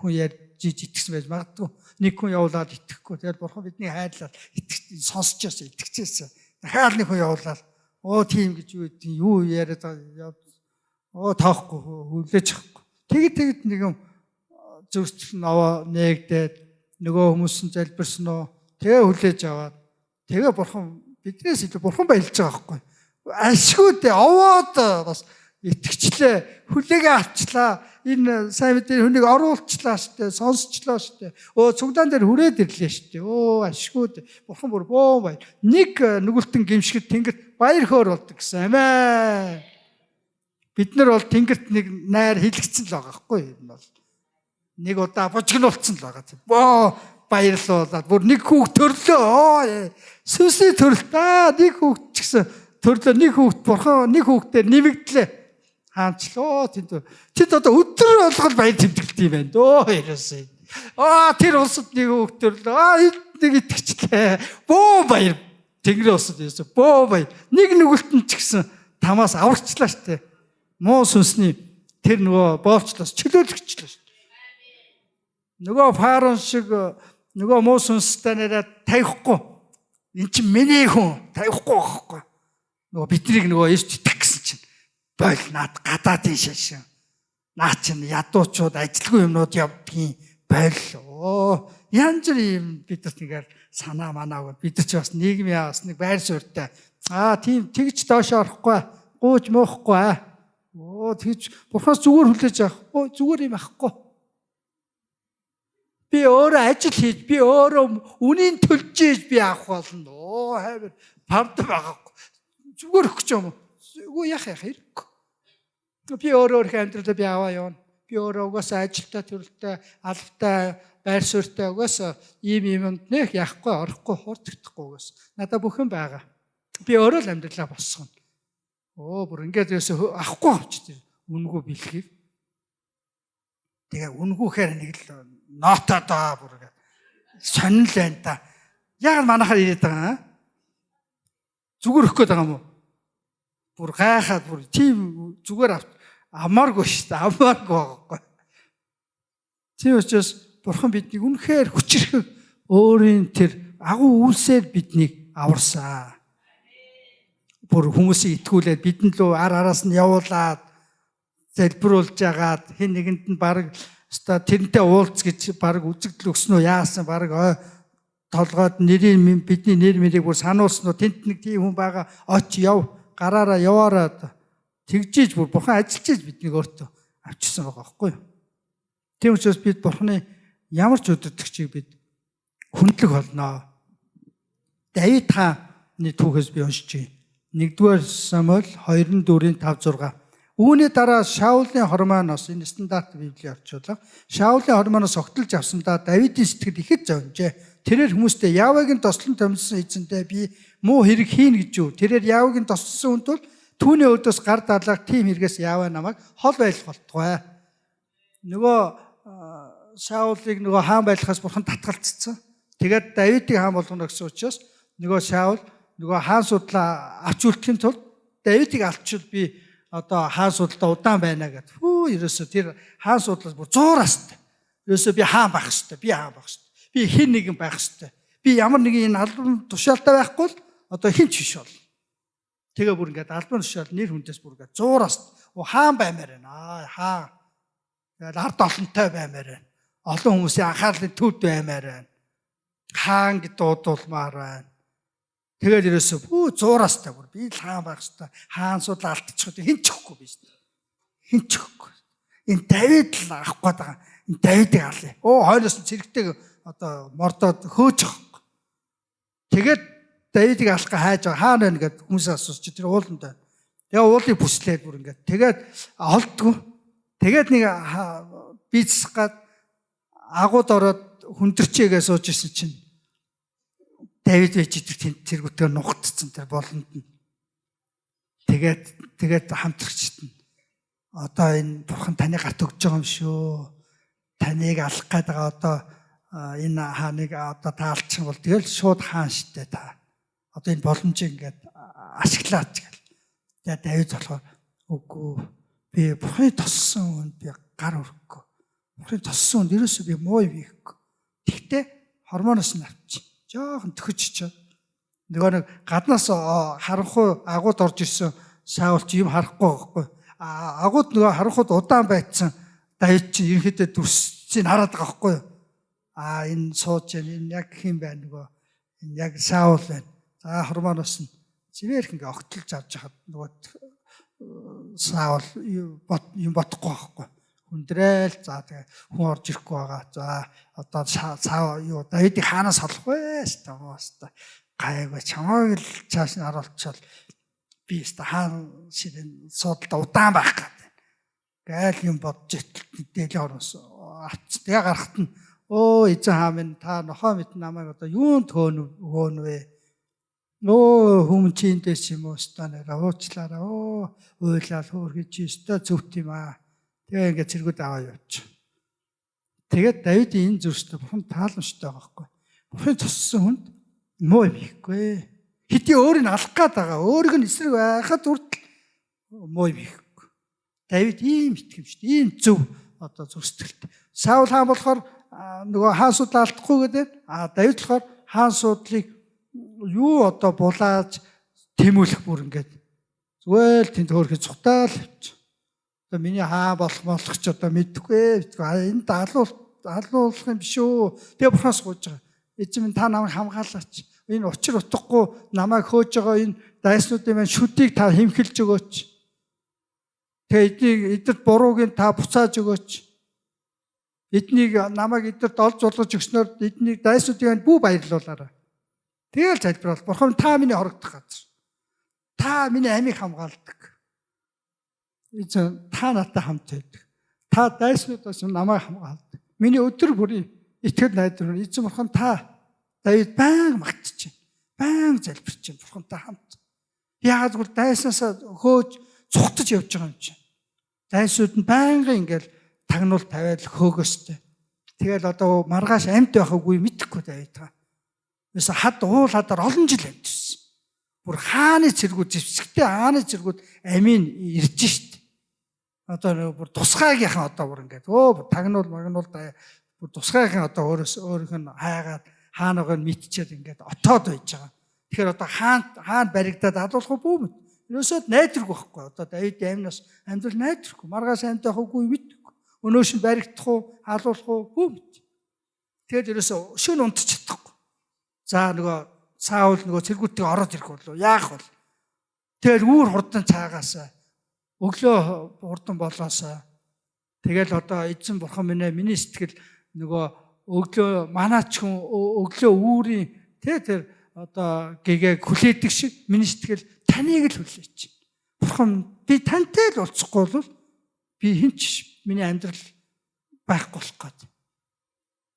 хүн ярьж итгэсэн байж магадгүй нэг хүн явуулаад итгэхгүй. Тэгээд бурхан бидний хайрлаад сонсчоос итгэжсэн. Дахиад нэг хүн явуулаад тийм гэж юу яриад тоохгүй хүлээж авахгүй. Тэгэд нэг юм зүгт новоо нээгдээд нөгөө хүмүүс нь залбирсан уу? Тэгээ хүлээж аваад тэгээ бурхан биднээс илүү бурхан баялж байгаа байхгүй. Ашгүй дээ овоод бас итгэжлээ. Хүлээгээ авчлаа. Энэ сайн мэдээ хүнийг оруулчлаа штэ, сонсчлоо штэ. Цуглаан дээр хүрээд ирлээ штэ. Ашгүй дээ. Бурхан бүр боо баяр. Нэг нүгэлтэн гимшгэд тэнгэрт баяр хөөр болдог гэсэн. Амин. Бид нар бол тэнгэрт нэг найр хилэгцэн л байгаа байхгүй юм бол. Нэг удаа бужигнуулсан л байгаа. Боо баярлуулаад бүр нэг хүүхд төрлөө. Сүнсний төрөлтөө нэг хүүхд ч гэсэн төрлөө нэг хүүхд бурхан нэг хүүхдээр нэмэгдлээ. Хаанчлоо тэнд одоо өдөр болгол баяр тэмдэглэдэг юм байна дөө ерөөсөө. Тэр улсад нэг хүүхд төрлөө. Нэг итгэжлээ. Боо баяр. Тэнгэрийн улсад ерөөсөө боо баяр. Нэг нүгэлтэн ч гэсэн тамаас аварчлаа штэ. Муу сүнсний тэр нөгөө боовчлоос чөлөөлөгчлөө штэ. Нөгөө фарон шиг нөгөө муу сүнстэй нэрээ тавихгүй. Эн чинь миний хүн тавихгүй байхгүй. Нөгөө биднийг нөгөө эрт итгэх гэсэн чинь бойл наад гадаадын шашин. Наа чинь ядуучууд ажилгүй юмнууд явдгийн бойл. Янз бүрийн бидэрт нэгээр санаа манаагүй. Бид нар ч бас нийгмийн бас нэг байр суурьтай. Тийм тэгж доош орохгүй. Гууж муухгүй. Тэгж бурхаас зүгээр хүлээж авах. Зүгээр юм ахгүй. Би өөрөө ажил хийж, би өөрөө үнийн төлж ийж би авах болно. Хайр памд байгаагүй. Зүгээр өгч юм уу? Яах хэрэггүй. Би өөрөө амьдралаа би аваа явна. Би өөрөө угаасаа ажилтаа төрөлтэй, албатай, байр суурьтай угаасаа ийм юмд нэх яахгүй, орохгүй, хурддахгүй угаасаа. Надад бүх юм байгаа. Би өөрөө л амьдралаа босгоно. Бүр ингээд ерөөсөө авахгүй авч үнгүй бэлгийг. Тэгээ үнгүүхээр нэг л ноотоо доо бүр сонирл байна та. Яг манайхаар ирээд байгаа. Зүгээр өгөх гээд байгаа юм уу? Бүр гайхаад бүр тийм зүгээр амааргүй шүү дээ. Амааргүй байхгүй. Тийм учраас бурхан биднийг үнэхээр хүчрэх өөрийн тэр агуу үйлсээр биднийг аварсан. Бүр хүмүүсийг итгүүлээд бидэнд лөө араас нь явуулаад залбируулж агаад хэн нэгэнд нь баг тэрнтэй уулз гэж баг үзэгдэл өгснөө яасан баг толгойд нэрийн бидний нэр мэрийг бүр сануулсан уу тэнд нэг тийм хүн байгаа оч яв гараараа яваараа тэгжиж бүр бурхан ажиллаж биднийг өөртөө авчирсан байгаа байхгүй юу. Тийм учраас бид бурханы ямар ч өдөртөгчийг бид хүндлэх болно. Давид хааны түүхээс би уншиж байна. 1-р Самуэль 24:5-6. Үүний дараа Шаулын хормоноос энэ стандарт Библийн орчуулга. Шаулын хормоноос огтлж авсандаа Давидын сэтгэл ихэд зовнжээ. Тэрээр хүмүүстэй Явагийн тослон томилсон эзэнтэй би муу хэрэг хийн гэж юу. Тэрээр Явагийн тослсон хүн тул түүний өдөөс гар даалгах тийм хэрэгээс Ява намайг хол байлах болтугай. Нөгөө Шаулыг нөгөө хаан байлгахаас бурхан татгалцсан. Тэгээд Давидыг хаан болгоно гэсэн учраас нөгөө Шаул нөгөө хаан судлаа авч үлдэхийн тулд Давидыг алчвал би одоо хаан судалдаа удаан байна гэдэг. Ерөөсөө тэр хаан судлаас бүр зуураас. Ерөөсөө би хаан байх хэвээр. Би хаан байх хэвээр. Би хэн нэгэн байх хэвээр. Би ямар нэгэн энэ албан тушаалтай байхгүй л одоо хэн ч биш бол. Тэгээ бүр ингээд албан тушаал нэр хүндэс бүр ингээд зуураас хаан баймаар байна. Хаан. Тэгээд ард олонтой баймаар байна. Олон хүмүүсийн анхаарлын төвд баймаар байна. Хаан гэд дуудуулмаар байна. Тэгээд ерөөсөө зуурастай бүр би л хаан байх хэвээр. Хаан судлаа алдчихгүй хэн ч өгөхгүй биш. Хэн ч өгөхгүй. Энэ Давид л авах гээд байгаа. Энэ Давидыг алъя. Хойноос нь цэрэгтэй одоо мордоод хөөж байгаа. Тэгээд Давидыг алах га хайж байгаа. Хаан байна гэд хүмүүс асууж чи тэр ууланд байна. Тэгээ уулыг бүслээд бүр ингээд тэгээд олдгүй. Тэгээд нэг бицс гад агууд ороод хүндэрчээгээ сууж ирсэн чинь Давид байж тэргүүтээр нухацсан тэр болонд нь. Тэгээд хамтрагчд нь одоо энэ бурхан таны гарт өгж байгаа юм шүү. Таныг алах гээд байгаа одоо энэ хааныг одоо таалчих бол тэгэл шууд хаан штэ та. Одоо энэ боломжийг ингээд ашиглаач гэл. Тэгээд Давид болохоор үгүй би бурханы тоссон хүнд би гар өрөхгүй. Бурханы тоссон хүнд ерөөсөө би муу юм хийхгүй. Тэгтээ хормоноос нь авчих. Жохон төхөж чад. Нөгөө нэг гаднаас харанхуй агууд орж ирсэн Шаул ч юм харахгүй байхгүй. Агууд нөгөө харанхуйд удаан байцсан Давид чинь ерөнхийдөө дүрс очицыг хараад байгаа байхгүй юу? Энэ сууж энэ яг хэм байна нөгөө энэ яг Саул байна. За Хормоноос нь зэвэрх ингээ огтлж авч хахад нөгөө Саул юм бодохгүй байхгүй. Хүндрээл за тэгээ хүн орж ирэхгүй байгаа. За одоо цаа юу Давидыг хаанаас олох вэ? Хэвээ гайгүй чамайг л цааш нь харуулчихвал би хэвээ хаан ширэн суудалда удаан байх гэдэг. Гайл юм бодж итэл орноос авц. Тэгээ гарахт нь эзэн хаа минь та нохоо мэт намайг одоо юунд хөөнө вэ? Хүм чиндээс юм уу станаа уучлаарай. Уйлал хөөргөж өстой зөвт юм аа. Тэгээ ингээд цэргүүд аваа явууч. Тэгээд Давидын энэ зүрхтэй бурхан тааламжтай байгаа байхгүй. Бурхан туссан хүнд муу юм хийхгүй. Хэдий өөрийг алах гээд байгаа. Өөрийг нь эсрэг байхад хүртэл муу юм хийхгүй. Давид ийм итгэмжтэй, ийм зөв одоо зүрхсэтгэлтэй. Саул хаан болохоор нөгөө хаан судлаа алдахгүй гэдэг. Давид болохоор хаан судлыг юу одоо булааж тэмүүлэх бүр ингээд зүгээр л тэнд хөөрхөж цухтаал явчих. Одоо миний хаа болох ч одоо мэдэхгүй. Энэ алуулах юм биш үү? Тэгээ бурхаас гуйж байгаа. Эзэн минь та намайг хамгаалаач. Энэ учир утгагүй намайг хөөж байгаа энэ дайснуудын маань шүдийг та хэмхэлж өгөөч. Тэгээ эднэрт бурууг та буцааж өгөөч. Эднийг намайг эднэрт олж болгож өгснөөр эднийг дайснуудын бүү баярлуулаарай. Тэгэл залбирал. Бурхан та миний хорогдох газар. Та миний амийг хамгаалдаг. Эзэн та надтай хамт байдаг. Та дайснуудаас намайг хамгаалдаг. Миний өдөр бүрийн итгэл найдвар эзэн бурхан та Давид баян магтж байна. Баян залбирч байна. Бурхантай хамт. Яагаад гэвэл дайснасаа хөөж цухтаж явж байгаа юм чинь. Дайсууд нь байнгын ингээл тагнуул тавиад хөөгөөстэй. Тэгэл одоо маргааш амьд байх үгүй мэдэхгүй Давид та. Юусе хад уул хадаар олон жил амьдсан. Бүр хааны цэргүүд зэвсэгтэй хааны цэргүүд амийн ирж штт. Одоо бүр тусгайгийнхан одоо бүр ингээд тагнуул магнуул бүр тусгайгийнхан одоо өөрийнх нь хайгаад хаанааг нь мэдчихэд ингээд отоод байж байгаа. Тэгэхээр одоо хаан баригдаад алуулах бүү мэд. Юусод найдваргүй байхгүй. Одоо Давид амнаас амьдрал найдваргүй. Маргааш амьд байх үгүй мэдэхгүй. Өнөөш нь баригдах уу, алуулах уу бүү мэд. Тэгээд ерөөсө шөнө унтчих чадахгүй. За нөгөө Саул нөгөө цэргүүдтэй ороод ирэх болов яах вэ? Тэгэл үүр хурдан цаагаасаа өглөө хурдан болоосаа тэгэл одоо эзэн бурхан минь миний сэтгэл нөгөө өглөө манаач хүн өглөө үүрийн тэр одоо гэгээ хүлээдэг шиг миний сэтгэл таныг л хүлээж. Бурхан би тантай л уулзахгүй бол би хинч миний амьдрал байхгүй болох гээд.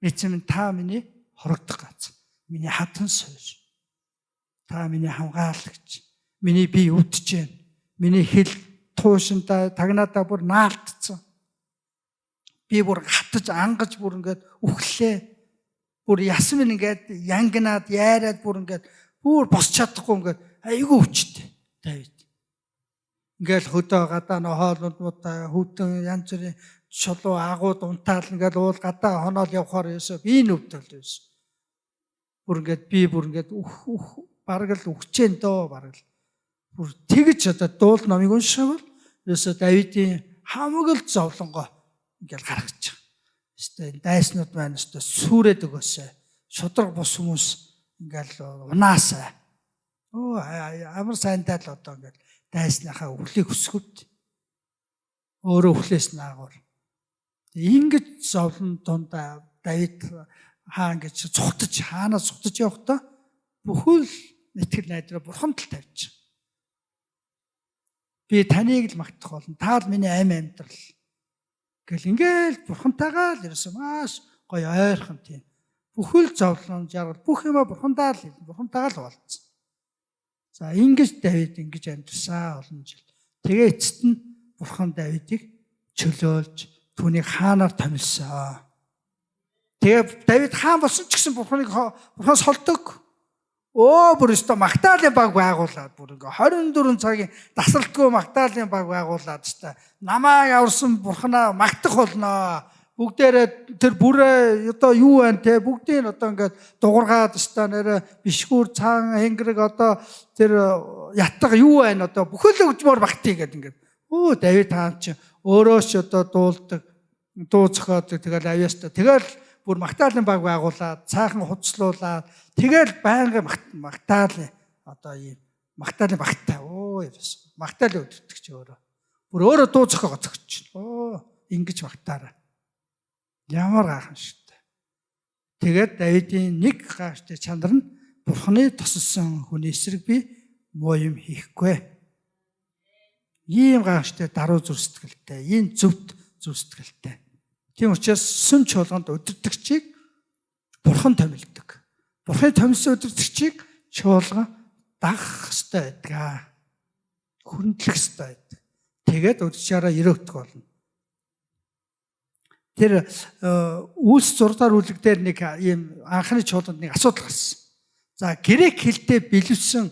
Эзэн минь та миний хорогдох газар. Миний хатан сууж. Та миний хамгаалагч. Миний бие өвдөж байна. Миний хэл туушинда тагнаадаа бүр наалтцсан. Би бүр хатаж ангаж бүр ингээд үхлээ. Бүр ясм ингээд янгнаад яарад бүр ингээд бүр босч чадахгүй ингээд айгүй өвчтэй Давид. Ингээл хөдөө гадаа хоолнуудаа хүүтэн янз бүрийн шулуу агууд унтаал ингээд уул гадаа хоноол явахаар ерөөсөө би нүвдэл байсан. Бүр ингээд би бүр ингээд бараг л үхчэн дөө бараг л бүр тэгж одоо дуул номыг уншивал ерөөсөө Давидын хамаг л зовлонгоо ингээл гаргаж байгаа. Өстой дайснууд маань өстой сүрээд өгөөсэй. Шудраг бус хүмүүс ингээл унаасаа. Амар сайнтай л одоо ингээл дайсныхаа өвлийг өсгөвд. Өөрөө өвлөөс наагур. Ингэж зовлон дундаа Давид хаа ингэж цухтаж хаанаас цухтаж явахдаа бүхэл итгэл найдраа бурханд л тавьж. Би таныг л магтах болно. Та л миний амь амьдрал. Гэл ингээл бурхантайгаа л ерөөсөө маш гоё ойрхон тийм. Бүхэл зовлон жаргал бүх юма бурхантаа л бурхантайгаа л болцсон. За ингэж Давид ингэж амьдсан олон жил. Тэгээ эцэст нь бурхан Давидыг чөлөөлж түүнийг хаанаар томилсон. Тэгээ Давид хаан болсон ч гэсэн бурханаас холдог. Бүр өстө магтаалын баг байгуулад бүр ингээ 24 цагийн дасралтгүй магтаалын баг байгуулад өстө намайг аварсан бурханаа магтах болно. Бүгдээрээ тэр бүрээ одоо юу байна те бүгдийг одоо ингээд дуургаад өстө нэрэ бишгүүр цаан хэнгэрэг одоо тэр ятга юу байна одоо бүхэл өгжмөр магтъя гэдэг ингээд. Давид хаан ч өөрөө ч одоо дуулдаг дуу зохиодог, тэгэл авьяастай. Тэгэл бүр магтаалын баг байгуулад, цаахан хуцлуулаад, тэгэл байнга магтаал одоо ийм магтаалын багтай. Яасан. Магтаалын өдөртөгч өөрөө. Бүр өөрөө дуу зохиогоо зохиож байна. Ингэж магтаараа. Ямар гайхамшигтай. Тэгээд Давидын нэг гайхамшигтай чанар нь Бурханы тусалсан хүний эсрэг би муу юм хийхгүй. Ийм гайхамшигтай даруй зүр сэтгэлтэй, ийм зөвхт зүр сэтгэлтэй. Тийм учраас сүм чуулганд өдөртөгчийг Бурхан томилдог. Бурханы томилсон өдөртөгчийг чуулган дагах ёстой байдаг. Хүндлэх ёстой байдаг. Тэгээд өдөрчаараа өрөөгдөх болно. Тэр Үлс 6-р бүлэг дээр нэг ийм анхны чуулганд нэг асуудал гарсан. За грек хэлтэй бэлэвсэн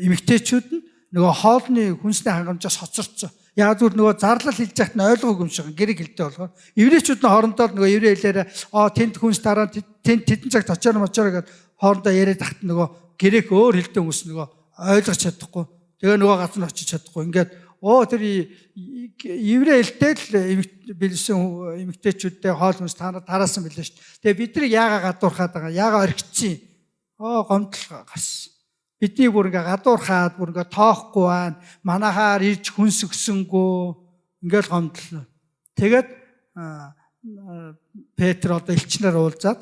эмэгтэйчүүд нь нөгөө хоолны хүнсний хангамжаас хоцорцсон. Яг зүгээр нөгөө зарлал хэлж яхад нь ойлгоогүй юм шиг грек хэлтэй болохоор еврейчүүд нь хоорондоо нөгөө еврей хэлээр тэнд хүнс дараа тэнд тэдэн цагт очоор мочоор гэдэг хоорондоо яриад тахт нөгөө грек өөр хэлтэй хүмүүс нөгөө ойлгож чадахгүй. Тэгээ нөгөө газар нь очиж чадахгүй. Ингээд тэр еврей хэлтэй л бэлсэн эмэгтэйчүүдтэй хоол хүнс тараасан билээ шүү дээ. Тэгээ бид нар яага гадуурхаад байгаа, яага орхицсан. Гомдол гарсан. Бидний бүр ингээ гадуурхаад бүр ингээ тоохгүй байна. Манахаар ирж хүнс өгсөнгөө ингээл гомдол. Тэгээд Петр одоо элчнэр уулзаад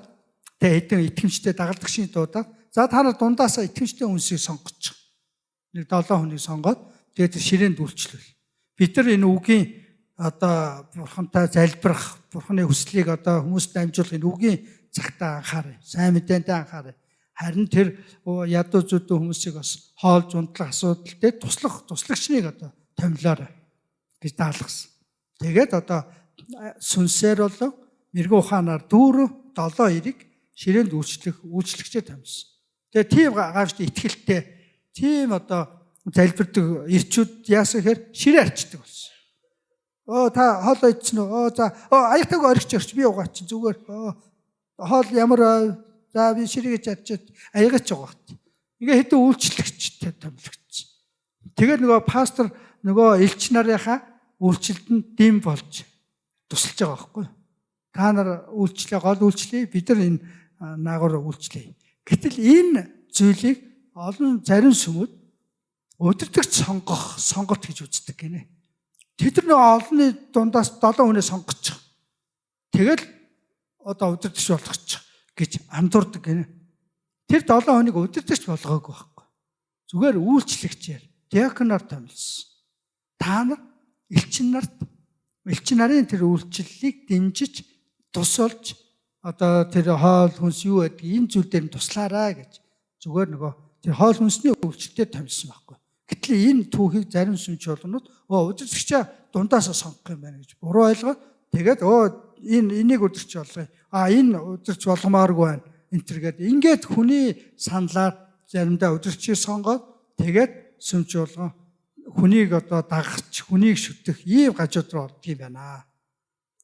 тэгээд хэдэн итгэмжтэй дагалдагчийн дуудаад за та нар дундаасаа итгэмжтэй хүнсийг сонгоч. Нэг 7 хүнийг сонгоод тэгээд ширээнд үйлчлүүл. Бид нар энэ үгийн одоо Бурхантай залбирах, Бурханы хүслийг одоо хүмүүст дамжуулах энэ үгийн цагтаа анхаарай. Сайн мэдээндээ анхаарай. Харин тэр ядуу зүдүү хүмүүсийг бас хоолж унтлах асуудал дээр туслагчныг одоо томилоорой гэж даалгасан. Тэгээд одоо сүнсээр болон мэрэгэн ухаанаар дүүрэн 7 эрэг ширээнд үйлчлэгчээ томилсон. Тэгээд тийм гайхамшигт итгэлтэй тийм одоо залбирдаг ирчүүд яасан гэхээр ширээ арчдаг болсон. Та хоол идсэн үү? За аягтайг орхич би угаач зүгээр. Хоол ямар за би ширээгээ чадчихад аягаач байгаа хэрэг. Ингээ хэдэн үйлчлэгчтэй томилогдсон. Тэгээд нөгөө пастор нөгөө элч нарынхаа үйлчлэлд дэм болж тусалж байгаа байхгүй. Та нар үйлчлээ, гол үйлчлээ, бид нар энэ наагур үйлчлээ. Гэтэл энэ зүйлийг олон зарим сүмүүд өдөртөгч сонголт гэж үздэг гинэ. Тэд нар нөгөө олонний дундаас 7 хүнээ сонгочих. Тэгэл одоо өдөртөгч болгочих гэж андуурдаг гинэ. Тэр 7 хүнийг өдөртөгч болгоогүй байхгүй. Зүгээр үйлчлэгчээр диаконоор томилсон. Та нар элчин нарын тэр үйлчлэлийг дэмжиж тусалж одоо тэр хоол хүнс юу гэдэг энэ зүйл дээр нь туслаарай гэж зүгээр нөгөө тэр хоол хүнсний үйлчлэлээр томилсон байхгүй. Гэтэл энэ түүхийг зарим сүм чуулганууд өдөртөгчөө дундаасаа сонгох юм байна гэж буруу ойлгоод тэгээд энийг өдөрч болгоё. Энэ өдөрч болгомооргүй байна. Энтергээд ингээд хүний саналаар заримдаа өдөрчийг сонгоод тэгээд сүм чуулган хүнийг одоо дагахч, хүнийг шүтэх ийм гажууд руу ордог юм байна.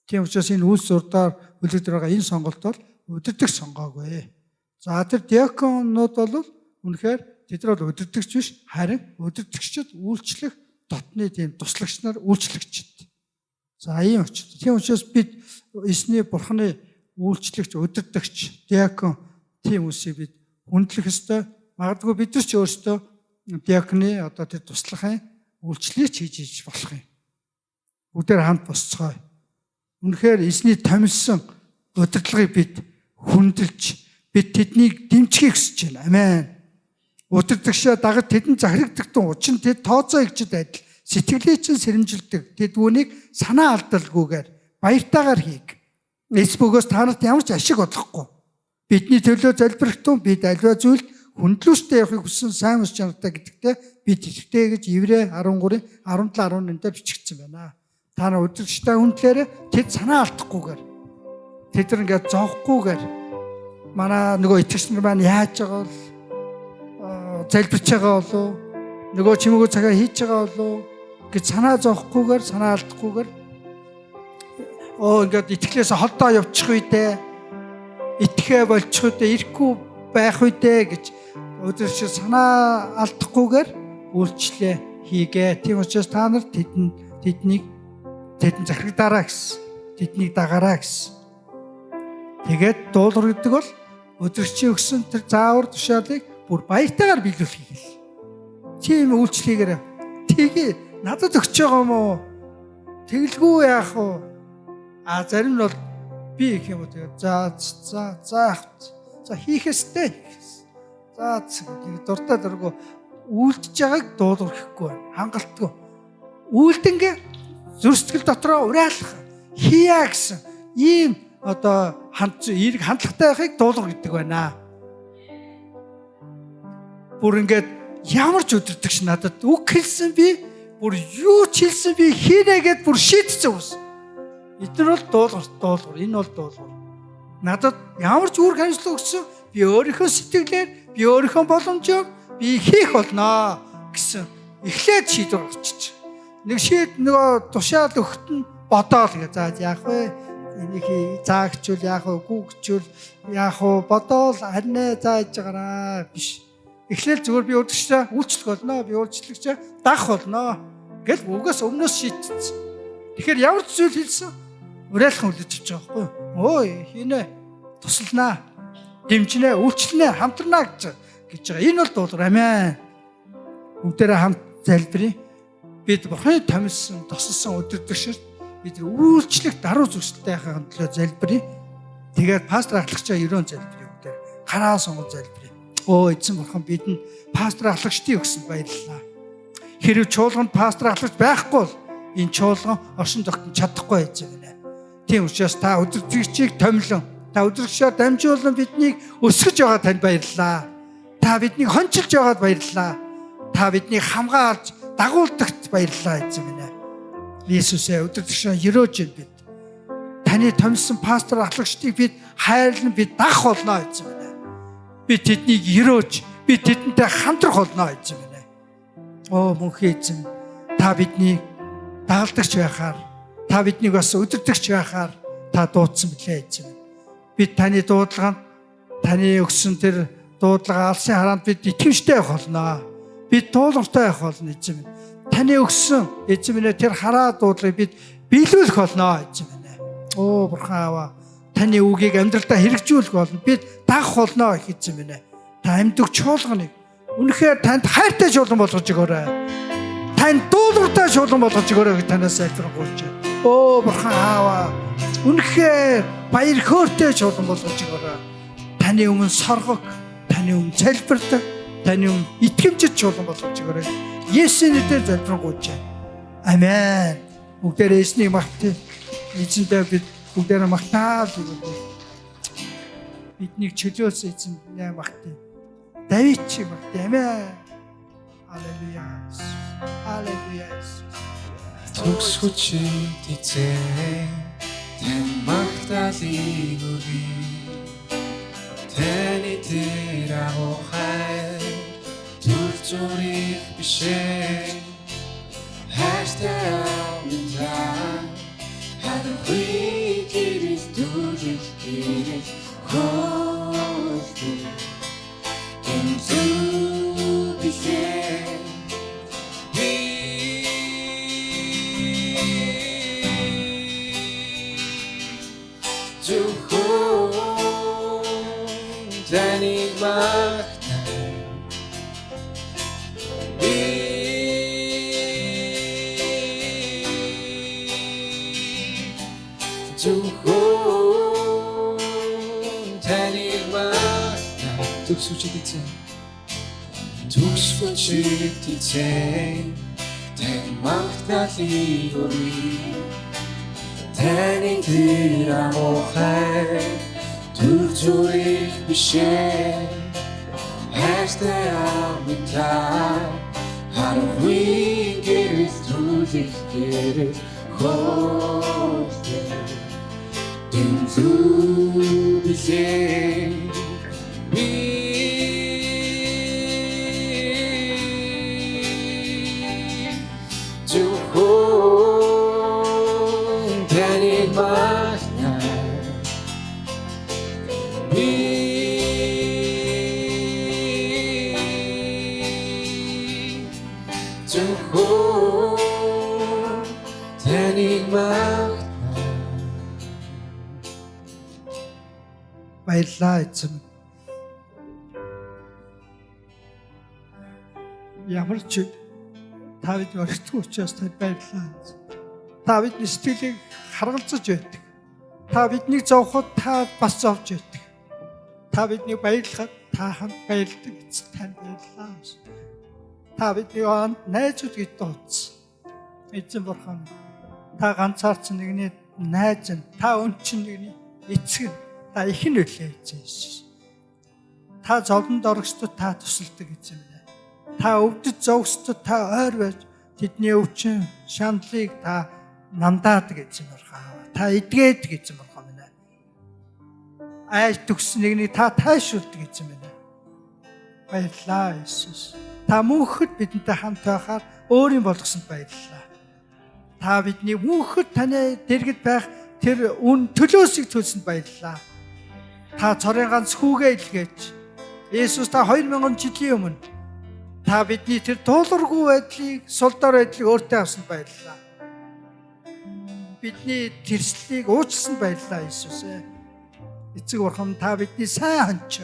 Тийм учраас энэ Үлс 6-р бүлэг дээр байгаа энэ сонголт бол өдөртөгч сонгоогүй. За тэр диаконууд бол үнэхээр тэд нар өдөртөгч биш, харин өдөртөгчд үйлчлэх дотны тийм туслагч нар үйлчлэгчд. За ийм учраас тийм учраас бид эсний Бурханы үйлчлэгч, өдөртөгч, диакон тийм үсийг бид хүндлэх ёстой. Магадгүй бид нар ч өөрсдөө диаконы одоо тэр туслахын үйлчлэлийг хийж болох юм. Бүгдээр хамт босцгоо. Үнэхээр эзний томилсон удирдлагыг бид хүндэлж, бид тэднийг дэмжихийг хүсэж байна. Амен. Удирдагчаа дагаж тэдэн захирагдсан учин тэд тооцоо игчд адил сэтгэлээ чинь сэрэмжилдэг. Тэд үүнийг санаа алдалгүйгээр баяртайгаар хийг. Эцбөгөөс та нарт ямар ч ашиг олохгүй. Бидний төлөө залбирахтун бид аливаа зүйлд хүндлүүстэй явахыг хүссэн сайн ус чанартай гэдэгтээ бид итгэдэг гэж Еврей 13-ын 17-18 дээр бичигдсэн байна. Та нар удирдагчтай хүндлээрээ тэд санаа алдахгүйгээр тэд нар ингээд зовхгүйгээр манай нөгөө итгэгч нар маань яаж байгаа бол залбирч байгаа болов нөгөө чимээгөө цагаа хийж байгаа болов гэж санаа зовхгүйгээр санаа алдахгүйгээр ингээд итгэлээс холдоо явчих үедээ итгэхэ болчих үедээ ирэхгүй байх үедээ гэж өдөрч санаа алдахгүйгээр үйлчлээ хийгээ. Тийм учраас та нар тэднийг захирагдаараа гэсэн. тэднийг дагараа гэсэн. Тэгээд дуулуур гэдэг бол өдөрчийн өгсөн тэр заавар тушаалыг бүр баяртайгаар биелүүлэх хэл. Тийм үйлчлэгээр тгий надад өгч байгаа юм уу? Тэгэлгүй яах вэ? Зарим нь бол би гэх юм уу тэгээд за хийхээстэй. За нэг дуртай дургу үйлдэж байгааг дуулуур гэхгүй байна. Хангалтгүй. Үйлдэнгээ зүрстгэл дотроо уриалах хийя гэсэн ийм эерэг хандлагатай байхыг дуулуур гэдэг байна. Бүр ингээд ямар ч өдөртөгч надад үг хэлсэн би бүр юу ч хэлсэн би хийнэ гэд бүр шийдсэн ус. Эдгээр бол дуулуур. Энэ бол дуулуур. Надад ямар ч үр хандлага өгсөн би өөрийнхөө сэтгэлээр би өөрийнхөө боломжоор би хийх болно гэсэн эхлээд шийдвэр гарчиж. Нөгөө тушаал өгөхт нь бодоол гэ. За яах вэ? Энийг заагчвал яах вэ? Гүгчвал яах вэ? Бодоол харнаа зааж байгаараа биш. Эхлээл зүгээр би өдөрчөө үйлчлэх болно. Би үйлчлэгчээ дах болно гэж үгээс өмнөөс шийдчихсэн. Тэгэхээр ямар ч зүйл хэлсэн уриалхан үлдэж авч байгаа байхгүй юу? Ой хийнэ. Тусланаа. Дэмжинэ, үйлчлэнэ, хамтарнаа гэж байгаа. Энэ бол дуулуур. Амен. Бүгдээрээ хамт залбирая. Бид Бурханы томилсон, тосолсон өдөртөгчөд бид үйлчлэх даруй зүсэлтэй байхын төлөө залбирая. Тэгээд пастор ахлагчаа ерөөн залбирая бүгдээр. Гараа сонгож залбирая. Өө эзэн Бурхан бидэнд пастор ахлагчдыг өгсөн баярлалаа. Хэрв чуулганд пастор ахлагч байхгүй бол энэ чуулган оршин тогтнож чадахгүй эзэн минь. Тийм учраас та өдөртөгчийг томилон, та өдөртөгчөөр дамжуулан биднийг өсгөж байгаа танд баярлалаа. Та биднийг хончилж байгаад баярлалаа. Та биднийг хамгаалж дагуулдагт баярлалаа эзэн минь. Иесусээ өдөртөгчөө ерөөж бид. Таны томилсон пастор ахлагчдыг бид хайрлан бид дах болно эзэн минь. Бид тэднийг ерөөж, бид тэдэнтэй хамтрах болно эзэн минь. Оо мөнхөө эзэн, та биднийг дагалдагч байхаар, та биднийг бас өдөртөгч байхаар та дуудсан билээ эзэн минь. Бид таны дуудлаганд, таны өгсөн тэр дуудлага алсын хараанд бид итгэмжтэй байх болно. Бид дуулууртай байх болно эзэн минь. Таны өгсөн эзэн минь тэр хараа дуудлагыг бид биелүүлэх болно эзэн минь. Оо Бурхан Аава, таны үгийг амьдралдаа хэрэгжүүлэх болно. Бид дагах болно их эзэн минь. Та амьд чуулганыг үнэхээр танд хайртай чуулган болгож өгөөрэй. Танд дуулууртай чуулган болгож өгөөрэй гэж танаас залбирanгуйч. Оо Бурхан Аава, үнэхээр баяр хөөртэй чуулган болгож өгөөрэй. Таны өмнө соргог, таны өмнө залбирдаг, таны өмнө итгэмжит чуулган болгож өгөөрэй. Есүсийн нэрээр залбирanгуйч. Амен. Бүгдээрээ эзнийг магтъя. Эзэндээ бид бүгдээрээ магтаал өгөөд. Биднийг чөлөөлсөн эзэндээ магтъя. Давид чиг магтъя. Амен. Аллилуйя. Аллилуйя. Төгсгөч эзэн тань магтаалыг өгье. Таны тэр агуухай түр зүрх бишээ. Хайртай амтан хадаггүй гэрэл дүрх гэрэл хөөс гэмзүү бишээ. Таныг магтана би зөвхөн таныг магтана. Төгсгөч эзэн тань магтаалыг өгье. Таны тэр агуухай түр зүрх бишээ. Хайртай амтан харахгүй гэрэл түлэх гэрэл хөөс гэмзүү бишээ. Зөвхөн таныг магтана би зөвхөн таныг магтана Баярлалаа эзэн. Ямар ч та бид өргөцгүй учраас танд баярлалаа. Та бидний сэтгэлийг харгалзаж байдаг. Та биднийг зовход та бас зовж байдаг. Та биднийг баярлахад та хамт баярладаг эзэн, танд баярлалаа. Та бидний найзууд гэж дуудсан. Эзэн бурхан, та ганцаарч нэгний найз нь, та өнчин нэгний эцэг нь, та их нь үлээ эзэн Иесус. Та зовлонд орогчдод та тусалдаг эзэн минь. Та өвдөж зовгчдод та ойр байж тэдний өвчин шаналлыг та намдаадаг эзэн бурхан. Та эдгээдэг эзэн бурхан минь. Айж төгсөн нэгнийг та тайшуулдаг эзэн минь. Баярлалаа Иесус. Та мөнхөд бидэнтэй хамт байхаар өөрийн болгосонд баярлалаа. Та бидний мөнхөд таны дэргэд байх тэр төлөөсийг төлсөнд баярлалаа. Та цорын ганц хүүгээ илгээж Иесус та 2000 жилийн өмнө та бидний тэр туулгаргүй байдлыг, сул дор байдлыг өөртөө авсанд баярлалаа. Бидний тэрслийг уучлсанд баярлалаа Иесус. Эцэг бурхан, та бидний сайн хонч.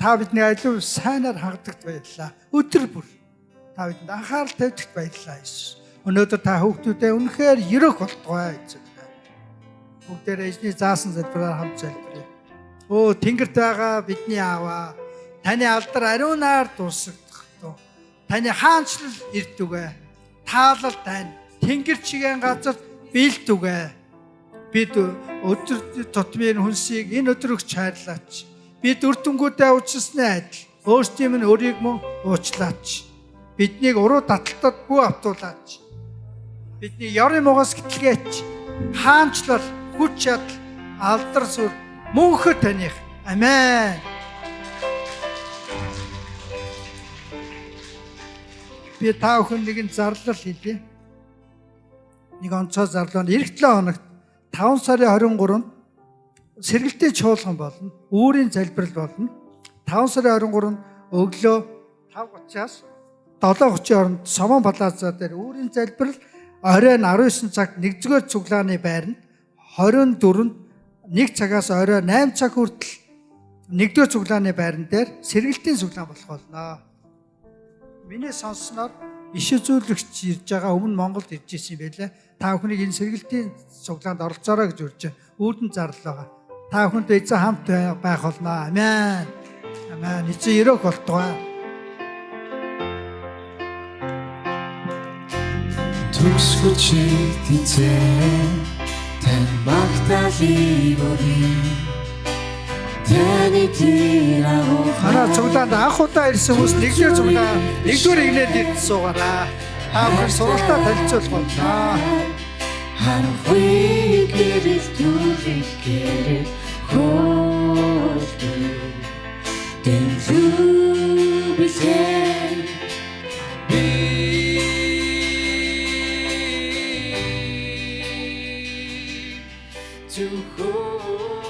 Та бидний аливаа сайнаар хагдагт баярлалаа. Өдөр бүр та бидэнд анхаарал тавьдагт баярлалаа Иесус. Өнөөдөр та хүүхдүүдээ үнэхээр ерөөх болтугай эзэн. Бүгдээрээ эзний заасан залбираар хамт залбирая. Өө тэнгэрт байгаа бидний ааваа, таны алдар ариунаар дуусгах туу. Таны хаанчлал ирдүгэ. Таалал тань. Тэнгэр чигээр газар биелдүгэ. Бид өдөр тутмын хүнсийг энэ өдрөгч хайрлаач. Бид үрдэнгүүдээ уучлсны адил өөрсдийн минь өрийг мөн уучлаач. Биднийг уруу таталтад бүү автуулаач. Бидний ёрын мугаас гэтлгээч. Хаанчлал, хүч чадал, алдар сүр мөнхөд таних. Амен. Би та бүхэн нэгэн зарлал хэлье. Нэг онцгой зарлал эх 7 хоногт 5 сарын 23-нд сэргэлтийн чуулган болно. Үүрийн залбирал болно. 5 сарын 23-нд өглөө 5:30-аас 7:30 хооронд Сомон Плаза дээр үүрийн залбирал, оройн 19 цагт 1-р цуглааны байранд, 24-нд 1 цагаас орой 8 цаг хүртэл 1-р цуглааны байран дээр сэргэлтийн цуглаан болох болно. Миний сонссноор иш үзүүлэгч ирж байгаа, өмнө Монголд ирж ирсэн юм байлаа. Та бүхнийг энэ сэргэлтийн цуглаанд оролцоорой гэж урьж үүдэн зарлал байгаа. Та бүхэнд эзэн хамт байх болно. Амен. Амен. Эзэн өрөөх болтугай. Төгсгөчийг тэнцээ тань магтаалыг өргөе. Таны тэр агуу Манай цуглаанд анх удаа ирсэн хүмүүс 1-р цуглаан 1-р игнээд ирж суугаараа. Та бүхэн сургалтаа танилцуулах болно. Харахгүй гэрэл түлхэх гэрэл хөөе. Тэнцүү бисээ to hold